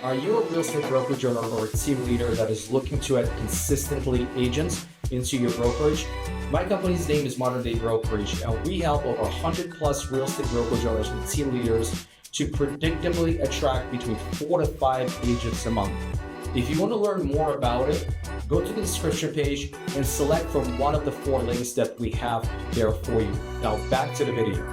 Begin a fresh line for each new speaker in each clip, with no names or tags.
Are you a real estate brokerage owner or a team leader that is looking to add consistently agents into your brokerage? My company's name is Modern Day Brokerage, and we help over 100 plus real estate brokerage owners and team leaders to predictably attract between 4 to 5 agents a month. If you want to learn more about it, go to the description page and select from one of the 4 links that we have there for you. Now back to the video.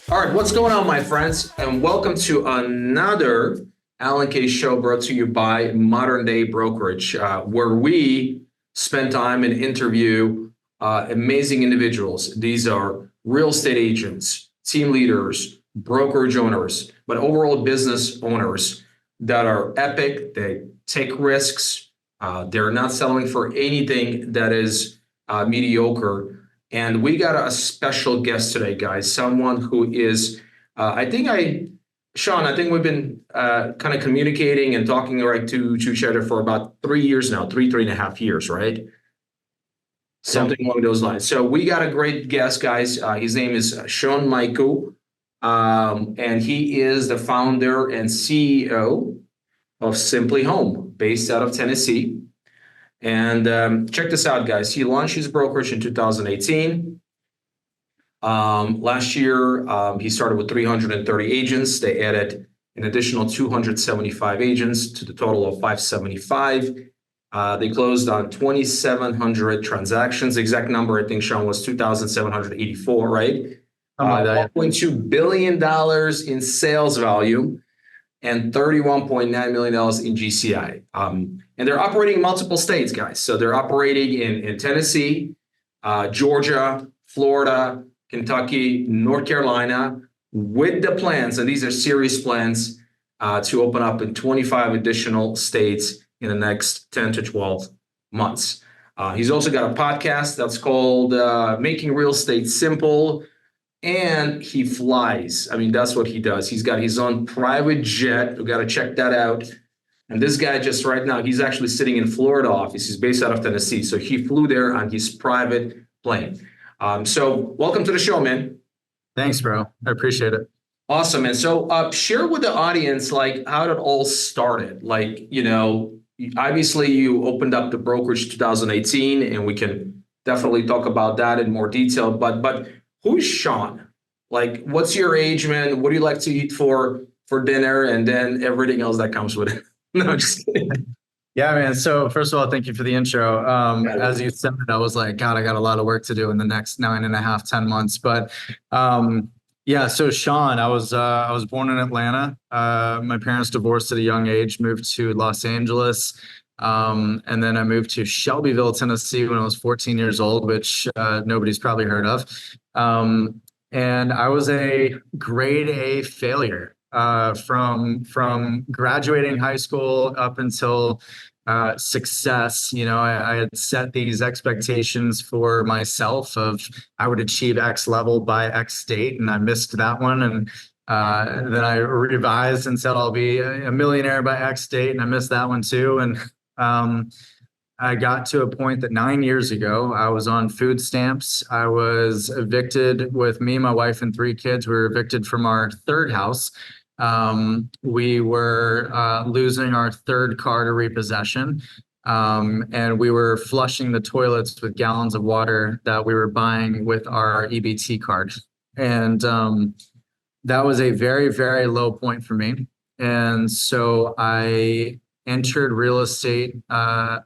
All right, what's going on, my friends? And welcome to another AlanK show brought to you by Modern Day Brokerage, where we spend time and interview amazing individuals. These are real estate agents, team leaders, brokerage owners, but overall business owners that are epic. They take risks. They're not settling for anything that is mediocre. And we got a special guest today, guys, someone who is, Sean, I think we've been kind of communicating and talking to each other for about 3 years now, three and a half years, right? Something along those lines. So we got a great guest, guys. His name is Sean Miku, and he is the founder and CEO of SimpliHOM, based out of Tennessee. And check this out, guys. He launched his brokerage in 2018. Last year, he started with 330 agents. They added an additional 275 agents to the total of 575. They closed on 2,700 transactions. The exact number, I think, Sean, was 2,784, right? $1.2 billion in sales value and $31.9 million in GCI. And they're operating in multiple states, guys. So they're operating in Tennessee, Georgia, Florida, Kentucky, North Carolina, with the plans, and these are serious plans, to open up in 25 additional states in the next 10 to 12 months. He's also got a podcast that's called Making Real Estate Simple, and he flies. I mean, that's what he does. He's got his own private jet. We got to check that out. And this guy just right now, he's actually sitting in Florida office. He's based out of Tennessee. So he flew there on his private plane. So welcome to the show, man.
Thanks, bro. I appreciate it.
Awesome, man. So share with the audience, like, how it all started. Like, you know, obviously you opened up the brokerage in 2018, and we can definitely talk about that in more detail. But who's Sean? Like, what's your age, man? What do you like to eat for dinner? And then everything else that comes with it. No, just kidding.
Yeah, man. So first of all, thank you for the intro. As you said, I was like, God, I got a lot of work to do in the next 9.5, 10 months. But yeah, so Sean, I was born in Atlanta. My parents divorced at a young age, moved to Los Angeles. And then I moved to Shelbyville, Tennessee when I was 14 years old, which nobody's probably heard of. And I was a grade A failure from graduating high school up until success. You know, I had set these expectations for myself of I would achieve X level by X date, and I missed that one. And then I revised and said I'll be a millionaire by X date, and I missed that one too. And I got to a point that 9 years ago, I was on food stamps. I was evicted with me, my wife, and 3 kids. We were evicted from our third house. We were losing our third car to repossession, and we were flushing the toilets with gallons of water that we were buying with our EBT card. And that was a very, very low point for me. And so I entered real estate that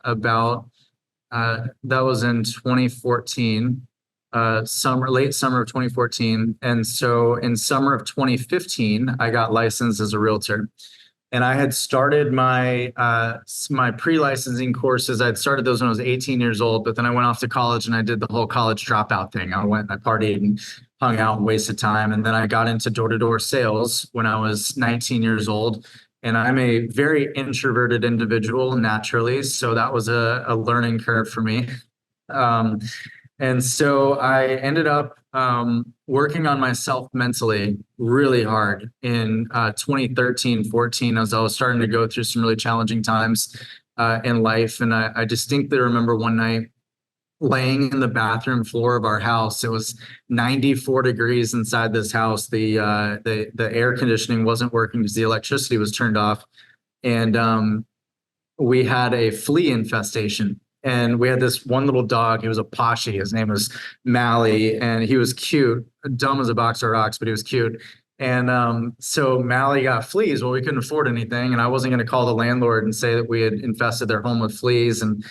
was in 2014. Late summer of 2014. And so in summer of 2015, I got licensed as a realtor. And I had started my pre-licensing courses. I'd started those when I was 18 years old, but then I went off to college and I did the whole college dropout thing. I went and I partied and hung out and wasted time. And then I got into door-to-door sales when I was 19 years old. And I'm a very introverted individual naturally. So that was a learning curve for me. And so I ended up working on myself mentally really hard in 2013, 14, as I was starting to go through some really challenging times in life. And I distinctly remember one night laying in the bathroom floor of our house. It was 94 degrees inside this house. The air conditioning wasn't working because the electricity was turned off. and we had a flea infestation. And we had this one little dog. He was a Poshy. His name was Mally, and he was cute, dumb as a box of rocks, but he was cute. And so Mally got fleas. Well, we couldn't afford anything, and I wasn't going to call the landlord and say that we had infested their home with fleas and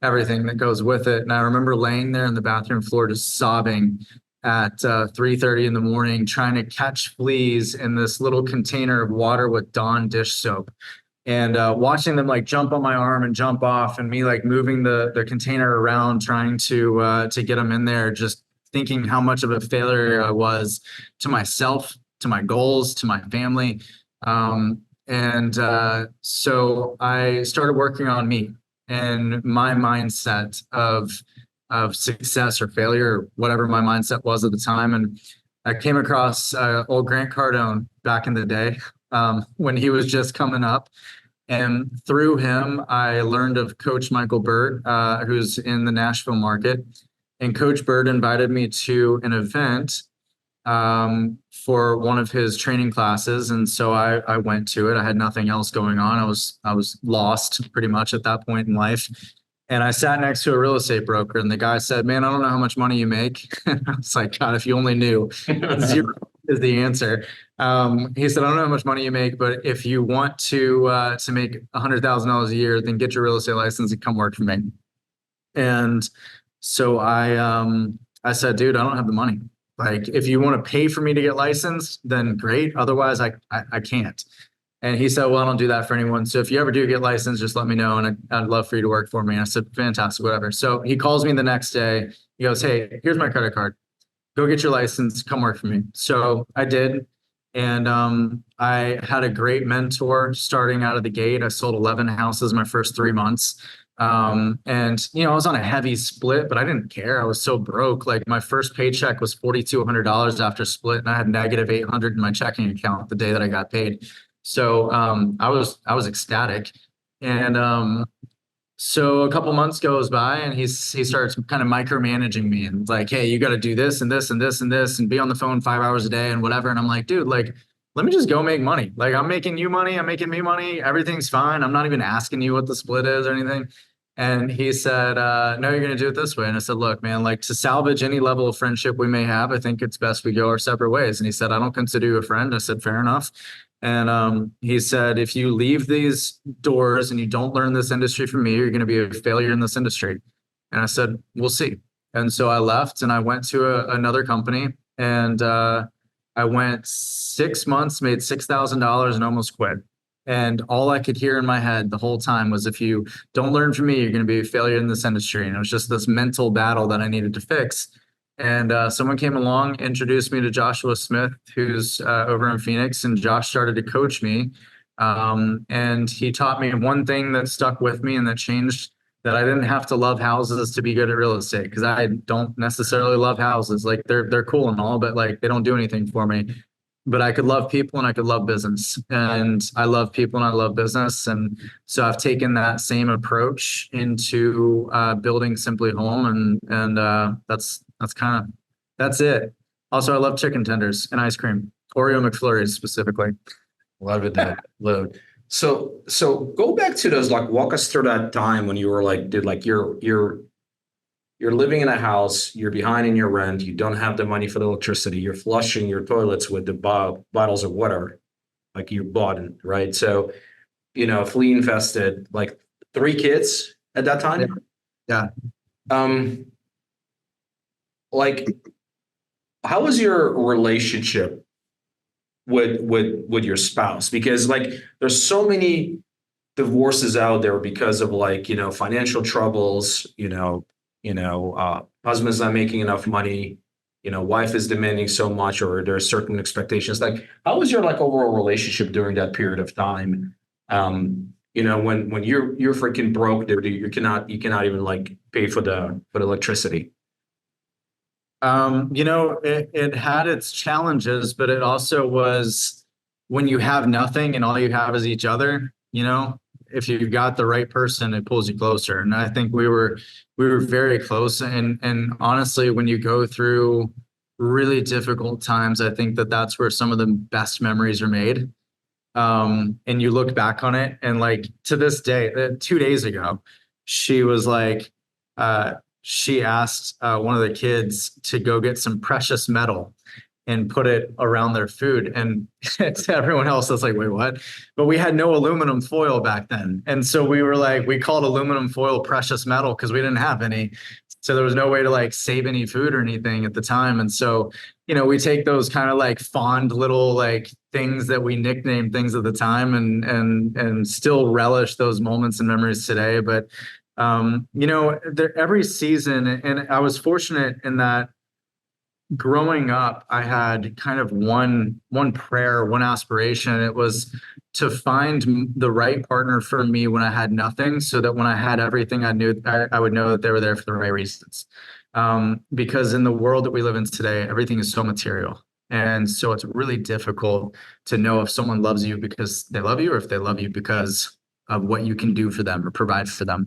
everything that goes with it. And I remember laying there in the bathroom floor just sobbing at 3:30 in the morning, trying to catch fleas in this little container of water with Dawn dish soap. And watching them like jump on my arm and jump off, and me like moving the container around, trying to get them in there, just thinking how much of a failure I was to myself, to my goals, to my family. So I started working on me and my mindset of success or failure, or whatever my mindset was at the time. And I came across old Grant Cardone back in the day, when he was just coming up. And through him, I learned of Coach Michael Bird, who's in the Nashville market. And Coach Bird invited me to an event for one of his training classes. And so I went to it. I had nothing else going on. I was lost pretty much at that point in life. And I sat next to a real estate broker, and the guy said, "Man, I don't know how much money you make." And I was like, "God, if you only knew." Zero is the answer. He said, "I don't know how much money you make, but if you want to make $100,000 a year, then get your real estate license and come work for me." And so I said, "Dude, I don't have the money. Like, if you want to pay for me to get licensed, then great. Otherwise, I can't." And he said, "Well, I don't do that for anyone. So if you ever do get licensed, just let me know, and I'd love for you to work for me." And I said, "Fantastic, whatever." So he calls me the next day. He goes, "Hey, here's my credit card. Go get your license. Come work for me." So I did. And I had a great mentor starting out of the gate. I sold 11 houses my first 3 months. I was on a heavy split, but I didn't care. I was so broke. Like, my first paycheck was $4,200 after split, and I had negative 800 in my checking account the day that I got paid. So I was ecstatic. And so a couple months goes by, and he starts kind of micromanaging me and like, "Hey, you got to do this and this and this and this, and be on the phone 5 hours a day and whatever." And I'm like, "Dude, like, let me just go make money. Like, I'm making you money. I'm making me money. Everything's fine. I'm not even asking you what the split is or anything." And he said, "No, you're going to do it this way." And I said, "Look, man, like, to salvage any level of friendship we may have, I think it's best we go our separate ways." And he said, "I don't consider you a friend." I said, "Fair enough." And he said, "If you leave these doors and you don't learn this industry from me, you're going to be a failure in this industry." And I said, "We'll see." And so I left, and I went to another company, and I went 6 months, made $6,000, and almost quit. And all I could hear in my head the whole time was, "If you don't learn from me, you're going to be a failure in this industry." And it was just this mental battle that I needed to fix. And someone came along, introduced me to Joshua Smith, who's over in Phoenix, and Josh started to coach me. And he taught me one thing that stuck with me and that changed, that I didn't have to love houses to be good at real estate, because I don't necessarily love houses. Like, they're cool and all, but like, they don't do anything for me. But I could love people and I could love business, and I love people and I love business. And so I've taken that same approach into building Simply Home, and that's it. Also, I love chicken tenders and ice cream, Oreo McFlurries specifically.
Love it, that load. So go back to those, like, walk us through that time when you were like, dude, like, you're living in a house, you're behind in your rent, you don't have the money for the electricity, you're flushing your toilets with the bottles of water, like, you bought it, right? So, flea infested, like 3 kids at that time.
Yeah.
Like, how was your relationship with your spouse? Because, like, there's so many divorces out there because of, like, financial troubles, husband's not making enough money, wife is demanding so much, or there are certain expectations. Like, how was your, like, overall relationship during that period of time? When you're freaking broke, dude, you cannot even, like, pay for the electricity.
It had its challenges, but it also was, when you have nothing and all you have is each other, if you've got the right person, it pulls you closer. And I think we were very close. And honestly, when you go through really difficult times, I think that's where some of the best memories are made. And you look back on it, and like to this day, 2 days ago, she was like, she asked one of the kids to go get some precious metal and put it around their food. And to everyone else, that's like, wait, what? But we had no aluminum foil back then. And so we were like, we called aluminum foil precious metal because we didn't have any. So there was no way to like save any food or anything at the time. And so, we take those kind of like fond little like things that we nicknamed things at the time and still relish those moments and memories today. But every season, and I was fortunate in that growing up, I had kind of one prayer, one aspiration. It was to find the right partner for me when I had nothing, so that when I had everything, I would know that they were there for the right reasons. Because in the world that we live in today, everything is so material. And so it's really difficult to know if someone loves you because they love you, or if they love you because of what you can do for them or provide for them.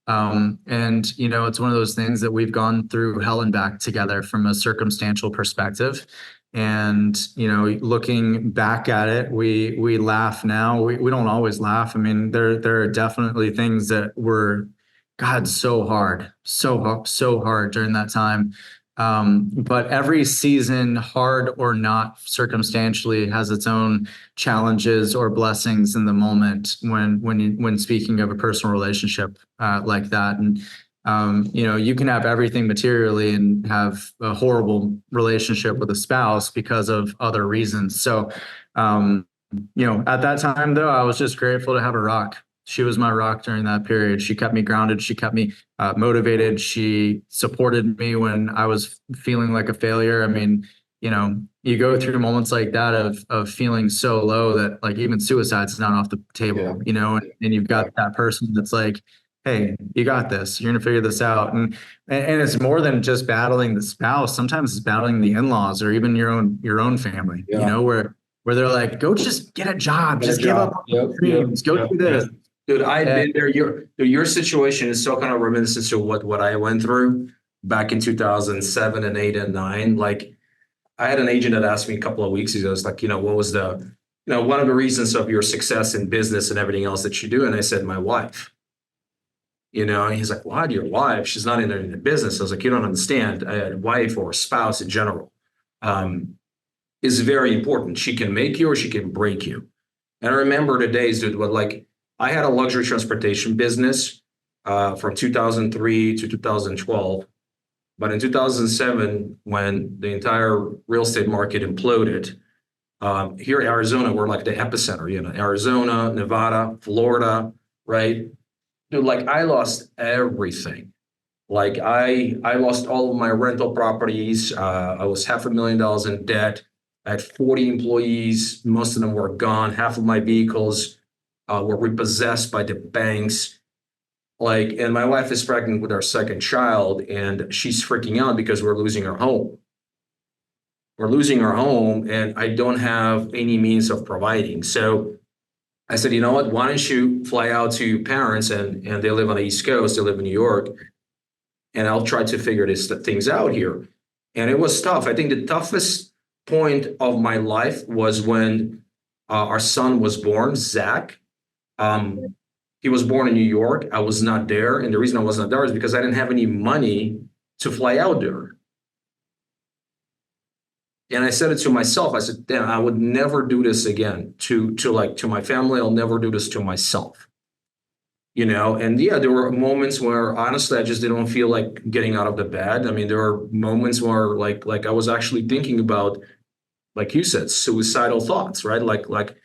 It's one of those things that we've gone through hell and back together from a circumstantial perspective. And, looking back at it, we laugh now. We don't always laugh. I mean, there are definitely things that were, God, so hard during that time. But every season, hard or not circumstantially, has its own challenges or blessings in the moment when speaking of a personal relationship like that. And you can have everything materially and have a horrible relationship with a spouse because of other reasons. So at that time, though, I was just grateful to have a rock. She was my rock during that period. She kept me grounded. She kept me motivated. She supported me when I was feeling like a failure. I mean, you go through moments like that of feeling so low that like even suicide's not off the table, and you've got that person that's like, hey, you got this. You're going to figure this out. And it's more than just battling the spouse. Sometimes it's battling the in-laws or even your own family, where they're like, go just get a job, just give up on dreams, go do this.
Dude, I've been there. Your situation is so kind of reminiscent to what I went through back in 2007 and 8 and 9. Like, I had an agent that asked me a couple of weeks ago, it's like, what was the, one of the reasons of your success in business and everything else that you do? And I said, my wife. And he's like, why, your wife? She's not in the business. I was like, you don't understand. A wife or a spouse in general is very important. She can make you or she can break you. And I remember the days, dude, I had a luxury transportation business from 2003 to 2012. But in 2007, when the entire real estate market imploded, here in Arizona, we're like the epicenter, Arizona, Nevada, Florida, right? Dude, I lost everything. I lost all of my rental properties. I was $500,000 in debt. I had 40 employees. Most of them were gone. Half of my vehicles were repossessed by the banks. And my wife is pregnant with our second child, and she's freaking out because we're losing our home. We're losing our home, and I don't have any means of providing. So I said, you know what? Why don't you fly out to your parents, and they live on the East Coast, they live in New York, and I'll try to figure these things out here. And it was tough. I think the toughest point of my life was when our son was born, Zach. He was born in New York. I was not there. And the reason I was not there is because I didn't have any money to fly out there. And I said it to myself. I said, damn, I would never do this again to my family. I'll never do this to myself. And yeah, there were moments where honestly, I just didn't feel like getting out of the bed. I mean, there were moments where like I was actually thinking about, like you said, suicidal thoughts, right? Like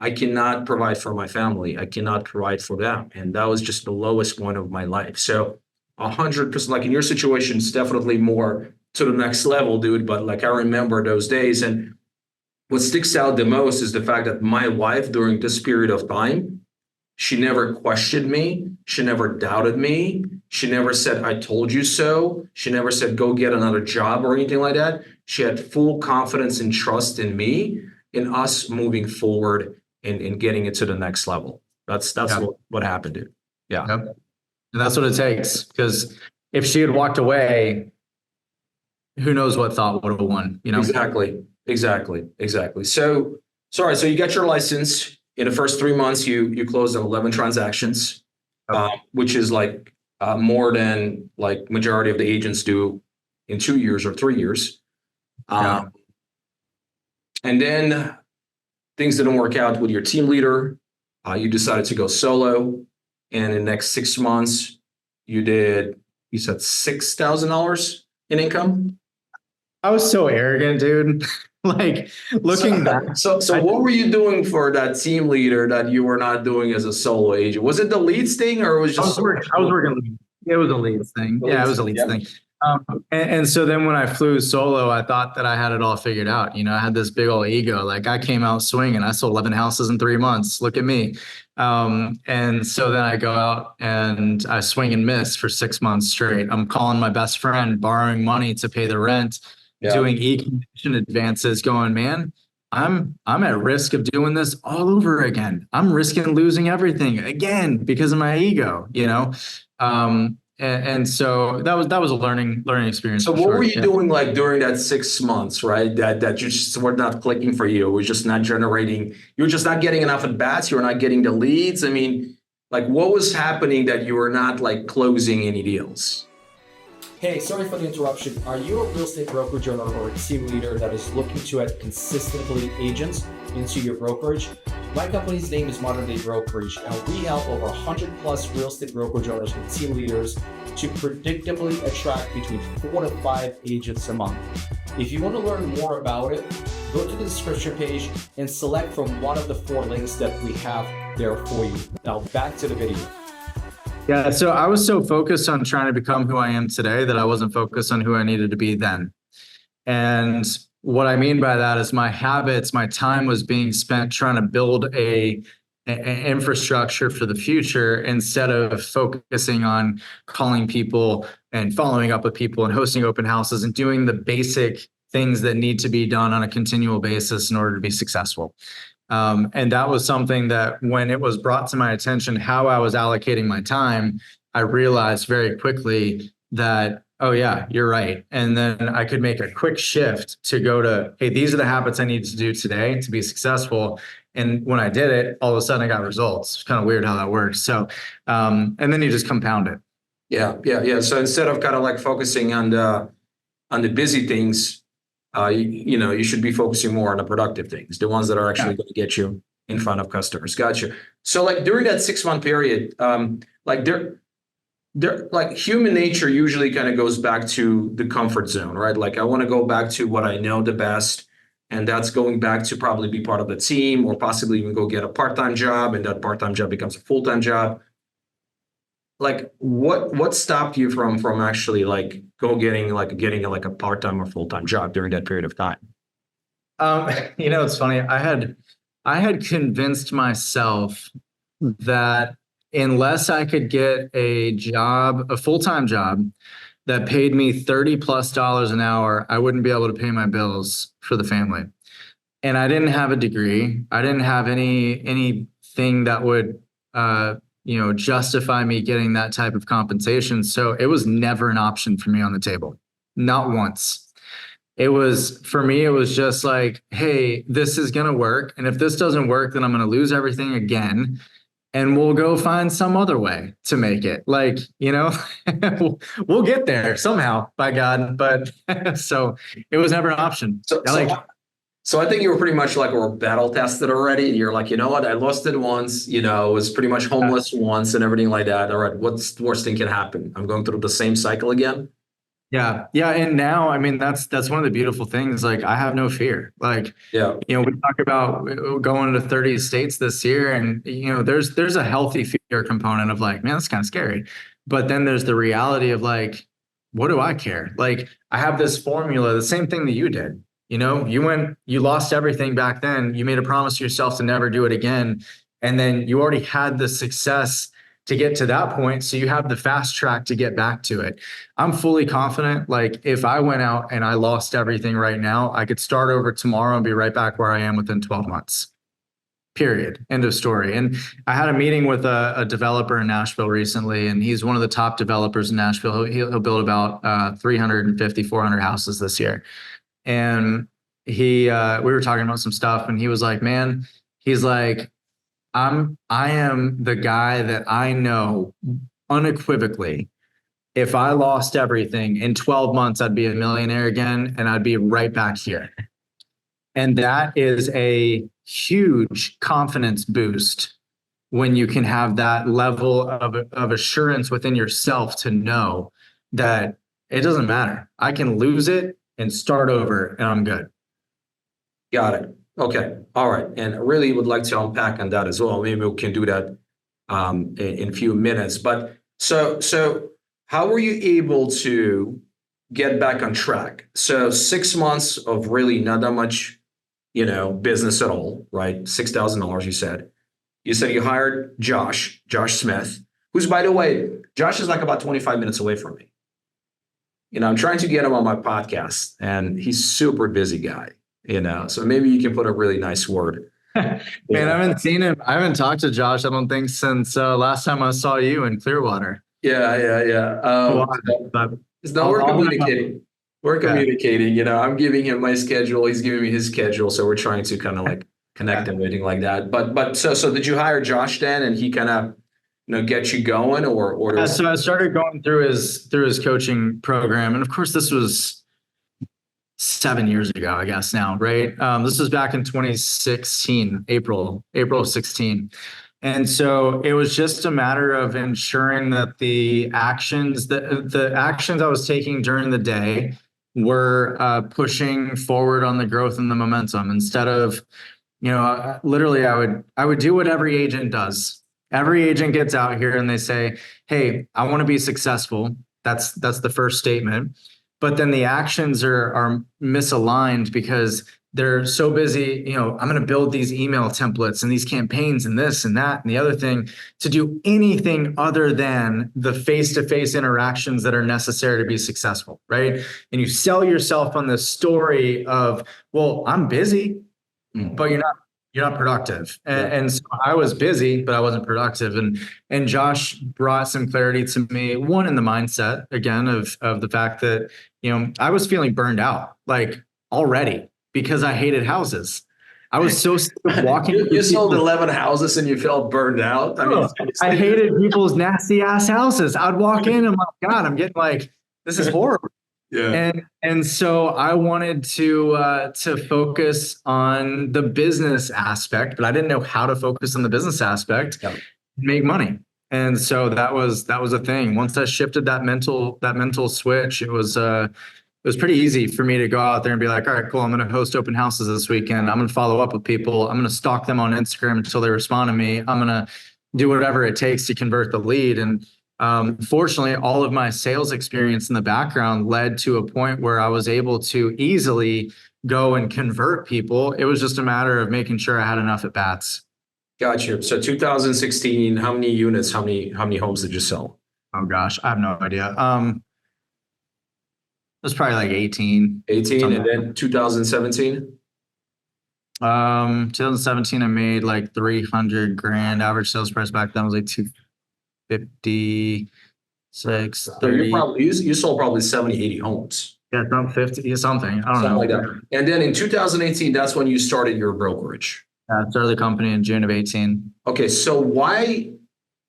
I cannot provide for my family. I cannot provide for them. And that was just the lowest point of my life. So 100%, like in your situation, it's definitely more to the next level, dude. But I remember those days. And what sticks out the most is the fact that my wife during this period of time, she never questioned me. She never doubted me. She never said, I told you so. She never said, go get another job or anything like that. She had full confidence and trust in me, in us moving forward and getting it to the next level. That's what happened, dude. Yeah.
Yep. And that's what it takes. Because if she had walked away, who knows what thought would have won,
Exactly. So So, all right, so you got your license. In the first 3 months, you closed on 11 transactions, which is like more than like majority of the agents do in 2 years or 3 years.
Yeah.
And then things didn't work out with your team leader. You decided to go solo. And in the next 6 months, you said $6,000 in income?
I was so arrogant, dude. Like looking back.
So what were you doing for that team leader that you were not doing as a solo agent? Was it the leads thing or was it just?
I was working. It was a leads thing. Yeah, it was a leads thing. And so then when I flew solo, I thought that I had it all figured out. You know, I had this big old ego. Like I came out swinging. I sold 11 houses in 3 months. Look at me. And so then I go out and I swing and miss for 6 months straight. I'm calling my best friend, borrowing money to pay the rent, doing e-commission advances, going, man, I'm at risk of doing this all over again. I'm risking losing everything again because of my ego, you know? And so that was a learning experience.
So what were you doing like during that 6 months, right? That you just were not clicking for you. It was just not generating. You were just not getting enough at bats. You were not getting the leads. I mean, like what was happening that you were not like closing any deals?
Hey, sorry for the interruption. Are you a real estate brokerage owner or a team leader that is looking to add consistently agents into your brokerage? My company's name is Modern Day Brokerage, and we help over 100 plus real estate brokerage owners and team leaders to predictably attract between 4 to 5 agents a month. If you want to learn more about it, go to the description page and select from one of the 4 links that we have there for you. Now back to the video.
Yeah, so I was so focused on trying to become who I am today that I wasn't focused on who I needed to be then. And what I mean by that is my habits, my time was being spent trying to build an infrastructure for the future instead of focusing on calling people and following up with people and hosting open houses and doing the basic things that need to be done on a continual basis in order to be successful. And that was something that when it was brought to my attention, how I was allocating my time, I realized very quickly that, oh yeah, you're right. And then I could make a quick shift to go to, hey, these are the habits I need to do today to be successful. And when I did it, all of a sudden I got results. It's kind of weird how that works. So, and then you just compound it.
Yeah. So instead of kind of like focusing on the busy things, you should be focusing more on the productive things, the ones that are actually going to get you in front of customers. Gotcha. So like during that 6 month period, like like human nature usually kind of goes back to the comfort zone, right? Like I want to go back to what I know the best, and that's going back to probably be part of the team or possibly even go get a part-time job, and that part-time job becomes a full-time job. Like what stopped you from actually like getting a part-time or full-time job during that period of time?
It's funny. I had convinced myself that unless I could get a full-time job that paid me $30+ an hour, I wouldn't be able to pay my bills for the family. And I didn't have a degree. I didn't have anything that would justify me getting that type of compensation. So it was never an option for me on the table. Not once. For me, it was just like, hey, this is going to work. And if this doesn't work, then I'm going to lose everything again. And we'll go find some other way to make it. Like, we'll get there somehow, by God. But so it was never an option.
So I think you were pretty much like we're battle tested already. You're like, you know what? I lost it once, was pretty much homeless once and everything like that. All right, what's the worst thing can happen? I'm going through the same cycle again.
Yeah. And now, I mean, that's one of the beautiful things. Like I have no fear. Like, we talk about going to 30 states this year and, there's a healthy fear component of like, man, that's kind of scary. But then there's the reality of like, what do I care? Like I have this formula, the same thing that you did. You lost everything back then. You made a promise to yourself to never do it again. And then you already had the success to get to that point. So you have the fast track to get back to it. I'm fully confident. Like if I went out and I lost everything right now, I could start over tomorrow and be right back where I am within 12 months. Period. End of story. And I had a meeting with a developer in Nashville recently, and he's one of the top developers in Nashville. He'll build about 350, 400 houses this year. And we were talking about some stuff, and he was like, man, he's like, I am the guy that I know unequivocally. If I lost everything in 12 months, I'd be a millionaire again, and I'd be right back here. And that is a huge confidence boost when you can have that level of assurance within yourself to know that it doesn't matter. I can lose it and start over, and I'm good.
Got it. Okay. All right. And I really would like to unpack on that as well. Maybe we can do that in a few minutes. But so how were you able to get back on track? So 6 months of really not that much, business at all, right? $6,000, you said. You said you hired Josh Smith, who's, by the way, Josh is like about 25 minutes away from me. I'm trying to get him on my podcast, and he's super busy guy. So maybe you can put a really nice word.
Man, I haven't seen him. I haven't talked to Josh, I don't think, since last time I saw you in Clearwater.
Yeah. No, we're communicating. We're communicating. I'm giving him my schedule. He's giving me his schedule. So we're trying to kind of like connect and everything like that. But so did you hire Josh then, and he kind of get you going, or?
Yeah, so I started going through his coaching program, and of course this was 7 years ago, I guess now, right? This was back in 2016, April of 16. And so it was just a matter of ensuring that the actions I was taking during the day were pushing forward on the growth and the momentum, instead of, literally I would do what every agent does. Every agent gets out here and they say, hey, I want to be successful. That's the first statement. But then the actions are misaligned because they're so busy, I'm going to build these email templates and these campaigns and this and that and the other thing, to do anything other than the face-to-face interactions that are necessary to be successful, right? And you sell yourself on this story of, well, I'm busy, but you're not productive. And so I was busy, but I wasn't productive. And Josh brought some clarity to me, one, in the mindset, again, of the fact that, I was feeling burned out, like, already, because I hated houses. I was so sick of walking.
You sold 11 houses and you felt burned out.
I hated people's nasty ass houses. I'd walk in and I'm like, God, I'm getting like, this is horrible.
Yeah.
And so I wanted to focus on the business aspect, but I didn't know how to focus on the business aspect, make money. And so that was a thing. Once I shifted that mental switch, it was pretty easy for me to go out there and be like, all right, cool, I'm going to host open houses this weekend. I'm going to follow up with people. I'm going to stalk them on Instagram until they respond to me. I'm going to do whatever it takes to convert the lead. And fortunately, all of my sales experience in the background led to a point where I was able to easily go and convert people. It was just a matter of making sure I had enough at bats.
Gotcha. So 2016, how many units, how many homes did you sell?
Oh gosh, I have no idea. It was probably like 18.
18, and then 2017?
2017, I made like 300 grand. Average sales price back then was like 256, 30.
You sold probably 70, 80 homes.
Yeah, about 50, something. I don't know.
Like that. And then in 2018, that's when you started your brokerage.
I started the company in June of 18.
Okay, so why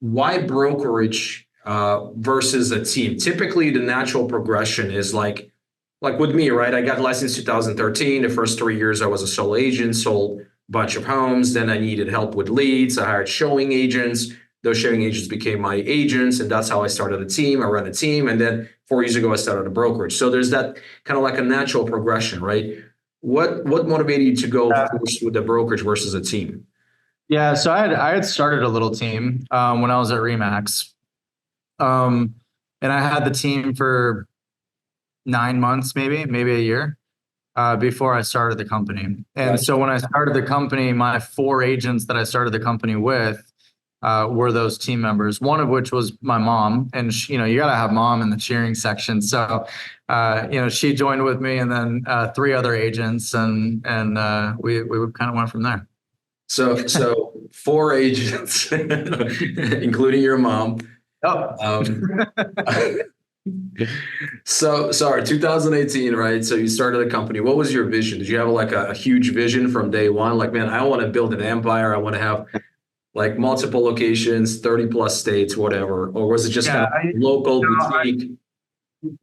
brokerage versus a team? Typically, the natural progression is like with me, right? I got licensed 2013. The first 3 years, I was a solo agent, sold a bunch of homes. Then I needed help with leads. I hired showing agents. Those showing agents became my agents, and that's how I started a team. I ran a team, and then 4 years ago, I started a brokerage. So there's that kind of like a natural progression, right? What motivated you to go first with the brokerage versus a team?
Yeah, so I had started a little team when I was at Remax, and I had the team for 9 months, maybe a year, before I started the company. And so when I started the company, my 4 agents that I started the company with were those team members. One of which was my mom, and she, you got to have mom in the cheering section. So she joined with me, and then 3 other agents, and we kind of went from there.
So 4 agents, including your mom.
Oh.
So sorry, 2018, right? So you started a company. What was your vision? Did you have like a huge vision from day one? Like, man, I want to build an empire. I want to have like multiple locations, 30 plus states, whatever. Or was it just kind
Yeah,
of local
no,
boutique?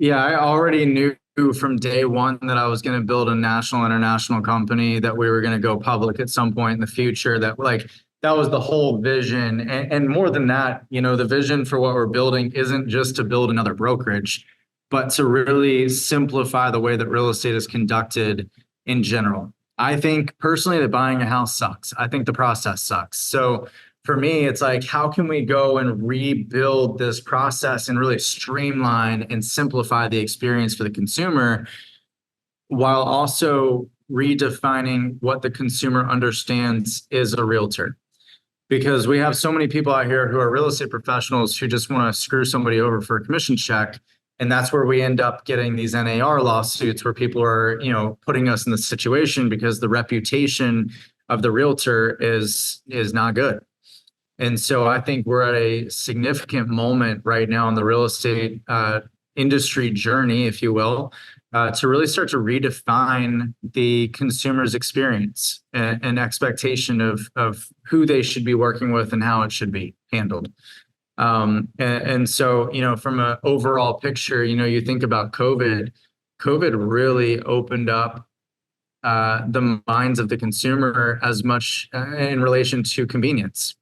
I already knew from day one that I was going to build a national international company, that we were going to go public at some point in the future, that like that was the whole vision. And more than that, the vision for what we're building isn't just to build another brokerage, but to really simplify the way that real estate is conducted in general. I think personally that buying a house sucks. I think the process sucks. So for me, it's like, how can we go and rebuild this process and really streamline and simplify the experience for the consumer, while also redefining what the consumer understands is a realtor? Because we have so many people out here who are real estate professionals who just want to screw somebody over for a commission check. And that's where we end up getting these NAR lawsuits, where people are, putting us in this situation because the reputation of the realtor is not good. And so I think we're at a significant moment right now in the real estate industry journey, if you will, to really start to redefine the consumer's experience and expectation of who they should be working with and how it should be handled. And so, from an overall picture, you think about COVID really opened up the minds of the consumer as much in relation to convenience.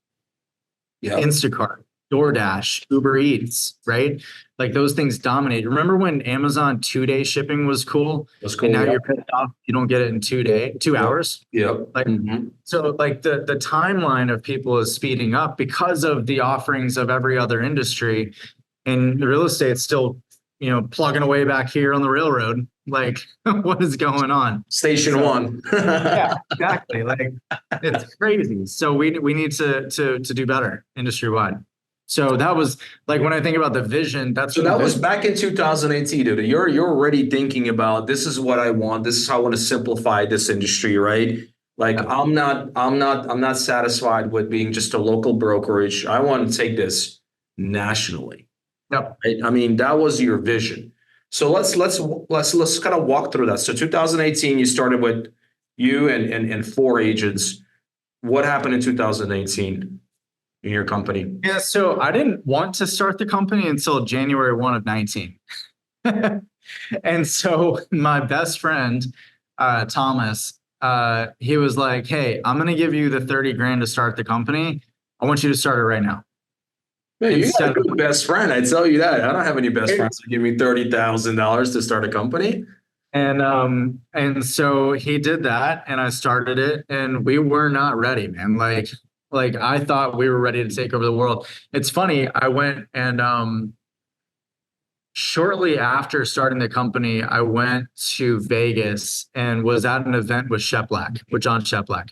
Yeah.
Instacart, DoorDash, Uber Eats, right? Like those things dominate. Remember when Amazon 2-day shipping was cool?
That's cool.
And now
Yeah.
you're pissed off, you don't get it in 2 hours.
Yep.
Like, so like the timeline of people is speeding up because of the offerings of every other industry, and the real estate's still, plugging away back here on the railroad. Like, what is going on?
Station one.
Yeah, exactly. Like, it's crazy. So we need to do better industry wide. So that was like, when I think about the vision,
So that was back in 2018, dude. You're already thinking about, this is what I want. This is how I want to simplify this industry, right? Like, I'm not satisfied with being just a local brokerage. I want to take this nationally.
Yep.
Right? I mean, that was your vision. So let's kind of walk through that. So 2018, you started with you and 4 agents. What happened in 2018 in your company?
Yeah, so I didn't want to start the company until January 1 of 19. And so my best friend, Thomas, he was like, hey, I'm going to give you the 30 grand to start the company. I want you to start it right now.
Man, you got a good best friend. I tell you that. I don't have any best friends who give me $30,000 to start a company.
And so he did that, and I started it, and we were not ready, man. Like I thought we were ready to take over the world. It's funny. I went and shortly after starting the company, I went to Vegas and was at an event with John Sheplack.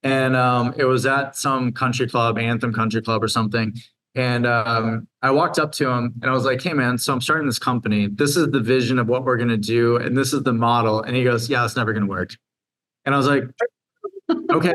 And it was at some country club, Anthem Country Club or something. And I walked up to him and I was like, hey, man, so I'm starting this company. This is the vision of what we're going to do. And this is the model. And he goes, yeah, it's never going to work. And I was like, okay.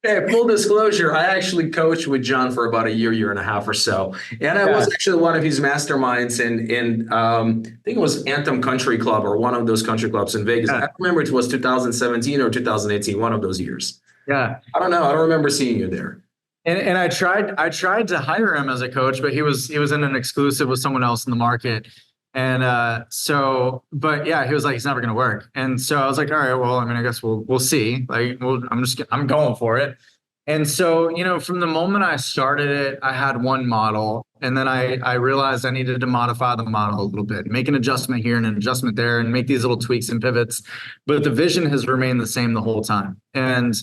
Hey, full disclosure, I actually coached with John for about a year and a half or so. And I was actually one of his masterminds in I think it was Anthem Country Club or one of those country clubs in Vegas. I don't remember if it was 2017 or 2018, one of those years.
Yeah.
I don't know. I don't remember seeing you there.
And I tried to hire him as a coach, but he was in an exclusive with someone else in the market. And but yeah, he was like, it's never going to work. And so I was like, all right, well, I mean, I guess we'll see. Like, I'm going for it. And so, from the moment I started it, I had one model, and then I realized I needed to modify the model a little bit, make an adjustment here and an adjustment there, and make these little tweaks and pivots. But the vision has remained the same the whole time. And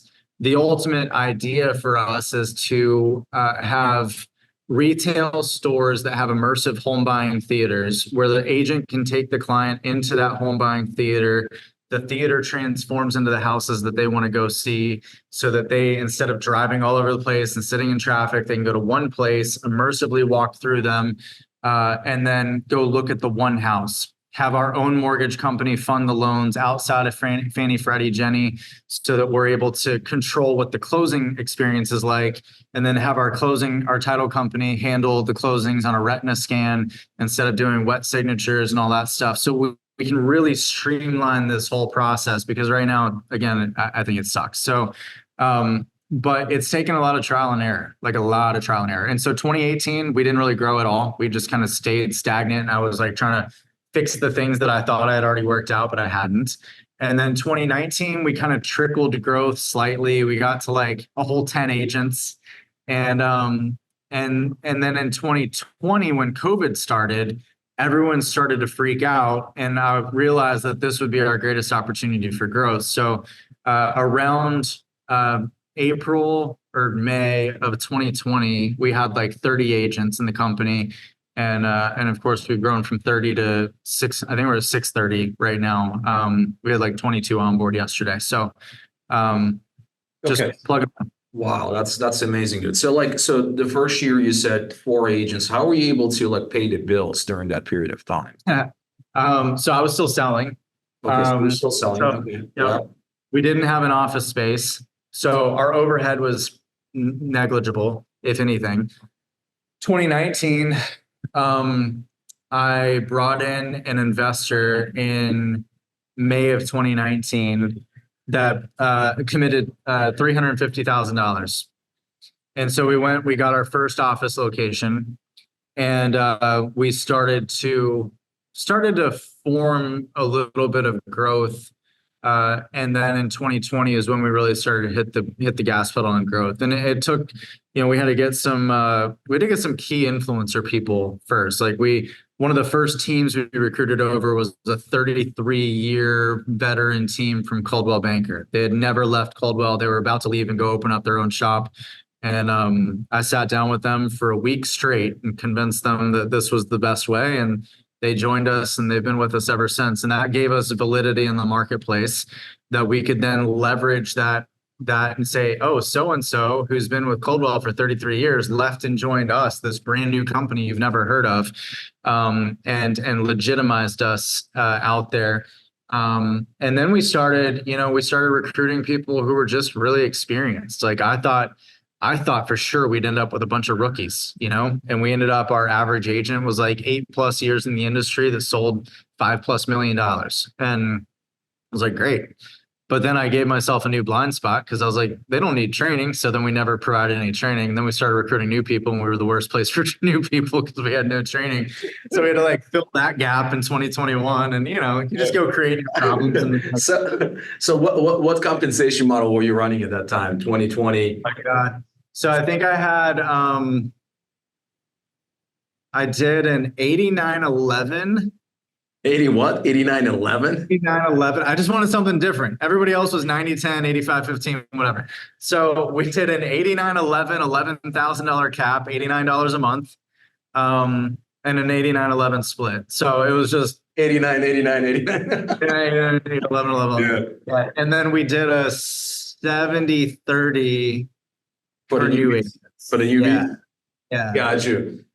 the ultimate idea for us is to have retail stores that have immersive home buying theaters, where the agent can take the client into that home buying theater. The theater transforms into the houses that they want to go see, so that they, instead of driving all over the place and sitting in traffic, they can go to one place, immersively walk through them, and then go look at the one house. have our own mortgage company fund the loans outside of Fannie, Freddie, Jenny, so that we're able to control what the closing experience is like, and then have our title company handle the closings on a retina scan instead of doing wet signatures and all that stuff. So we can really streamline this whole process, because right now, again, I think it sucks. So, but it's taken a lot of trial and error, like a lot of trial and error. And so 2018, we didn't really grow at all. We just kind of stayed stagnant. I was like trying to fix the things that I thought I had already worked out, but I hadn't. And then 2019, we kind of trickled growth slightly. We got to like a whole 10 agents. And then in 2020, when COVID started, everyone started to freak out, and I realized that this would be our greatest opportunity for growth. So around April or May of 2020, we had like 30 agents in the company. And of course, we've grown from 30 to 6. I think we're at 630 right now. We had like 22 on board yesterday. So just plug it in.
Wow, that's amazing, dude. So the first year you said 4 agents. How were you able to like pay the bills during that period of time?
So I was still selling.
Okay, so we're still selling.
So, yeah. We didn't have an office space, so our overhead was negligible, if anything. 2019, I brought in an investor in May of 2019 that committed $350,000. And so we got our first office location, and we started to form a little bit of growth. And then in 2020 is when we really started to hit the gas pedal on growth. And it took, we had to get some key influencer people first. Like one of the first teams we recruited over was a 33-year veteran team from Coldwell Banker. They had never left Coldwell. They were about to leave and go open up their own shop. And I sat down with them for a week straight and convinced them that this was the best way. And they joined us, and they've been with us ever since. And that gave us validity in the marketplace that we could then leverage that and say, oh, so-and-so who's been with Coldwell for 33 years left and joined us, this brand new company you've never heard of, and legitimized us out there. And then we started recruiting people who were just really experienced. Like I thought for sure we'd end up with a bunch of rookies, and we ended up, our average agent was like 8+ years in the industry that sold $5+ million. And I was like, great. But then I gave myself a new blind spot, because I was like, they don't need training. So then we never provided any training. And then we started recruiting new people, and we were the worst place for new people because we had no training. So we had to like fill that gap in 2021. And you just go create new problems.
So what compensation model were you running at that time? 2020?
Oh my God. So I think I had I did an 89-11.
80 what? 89-11?
89-11. I just wanted something different. Everybody else was 90-10, 85-15, whatever. So we did an 89-11, $11,000 cap, $89 a month, and an 89-11 split. So it was just
89, 11.
Yeah. And then we did a 70-30 for new agents.
For the newbie?
Yeah.
Got you.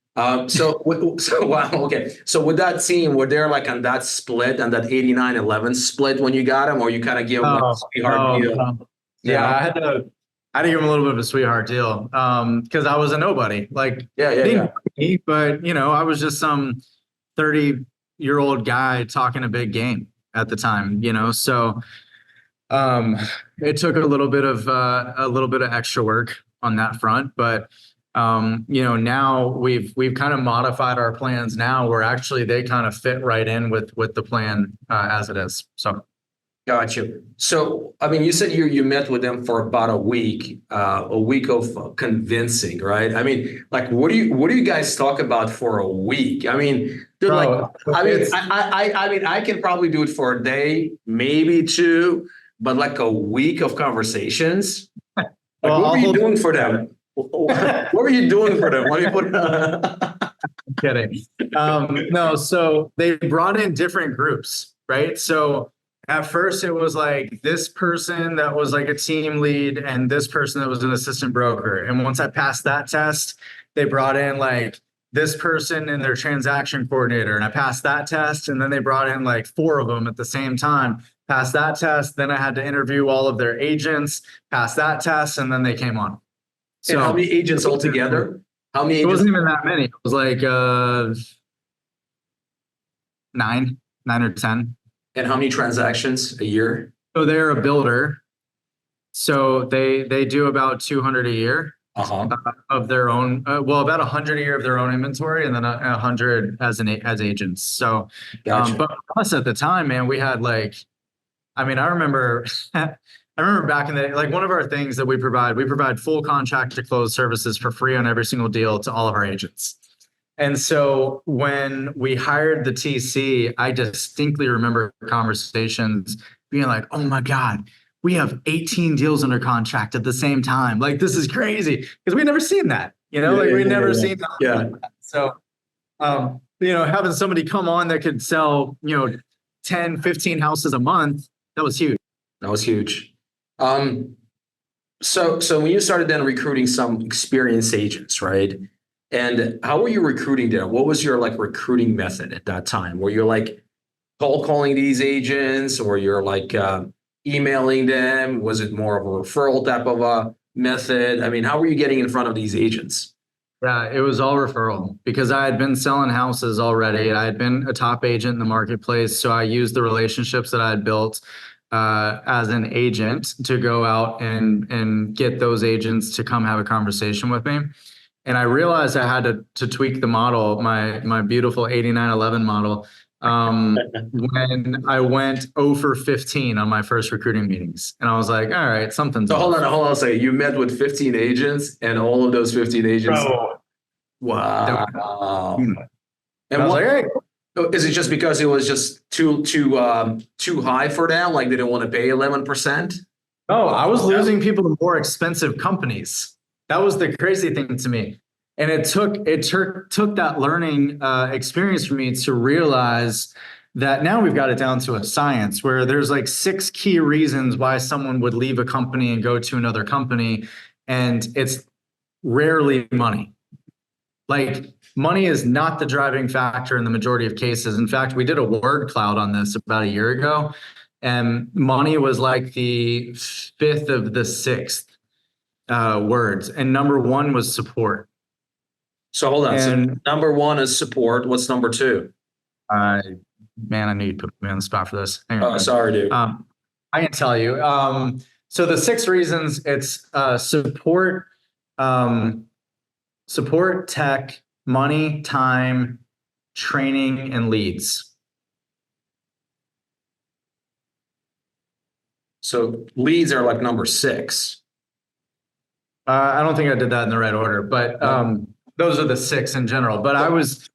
So wow, okay. So with that team, were there like on that split, on that 89-11 split when you got them, or you kind of give them a sweetheart deal?
Yeah, I had to give them a little bit of a sweetheart deal, because I was a nobody. Like,
yeah.
But I was just some 30-year-old guy talking a big game at the time. So it took a little bit of extra work on that front, but now we've kind of modified our plans now where actually they kind of fit right in with the plan as it is. So.
Got you. So, I mean, you said you met with them for about a week of convincing, right? I mean, like, what do you guys talk about for a week? I mean, I can probably do it for a day, maybe 2, but like a week of conversations. Like, what were you doing for them? What were you doing for them? What do you put?
I'm kidding. No, so they brought in different groups, right? So at first it was like this person that was like a team lead and this person that was an assistant broker. And once I passed that test, they brought in like this person and their transaction coordinator, and I passed that test, and then they brought in like 4 of them at the same time, passed that test, then I had to interview all of their agents, pass that test, and then they came on.
And how many agents altogether? How many
It
agents?
wasn't even that many. It was like 9 or 10.
And how many transactions a year?
So they're a builder. So they do about 200 a year of their own. Well, about 100 a year of their own inventory, and then 100 as agents. So,
Gotcha.
but us at the time, man, we had like, I mean, I remember, I remember back in the day, like one of our things that we provide full contract to close services for free on every single deal to all of our agents. And so when we hired the TC, I distinctly remember conversations being like, oh my God, we have 18 deals under contract at the same time. Like, this is crazy, because we'd never seen that, you know, we'd never seen that.
Yeah.
So, having somebody come on that could sell, 10, 15 houses a month, that was huge.
That was huge. So when you started then recruiting some experienced agents, right? And how were you recruiting them? What was your like recruiting method at that time? Were you like cold calling these agents, or you're like emailing them? Was it more of a referral type of a method? I mean, how were you getting in front of these agents?
Yeah, it was all referral, because I had been selling houses already. I had been a top agent in the marketplace. So I used the relationships that I had built as an agent to go out and get those agents to come have a conversation with me. And I realized I had to tweak the model, my beautiful 8911 model, when I went 0 for 15 on my first recruiting meetings. And I was like, all right, something's
So
off.
hold on a second. You met with 15 agents, and all of those 15 agents.
Bro.
Wow.
And I was like, hey.
Is it just because it was just too high for them? Like they didn't want to pay 11%?
Oh, I was losing people to more expensive companies. That was the crazy thing to me. And it took that learning experience for me to realize that now we've got it down to a science, where there's like 6 key reasons why someone would leave a company and go to another company. And it's rarely money. Like, money is not the driving factor in the majority of cases. In fact, we did a word cloud on this about a year ago, and money was like the 5th of the 6th words. And number 1 was support.
So hold on.
And
so number 1 is support. What's number 2?
Man, I knew you'd put me on the spot for this. Hang on.
Oh, sorry, dude.
I can tell you. So the 6 reasons, it's support, tech, money, time, training, and leads.
So leads are like number 6.
I don't think I did that in the right order, but those are the 6 in general. But I was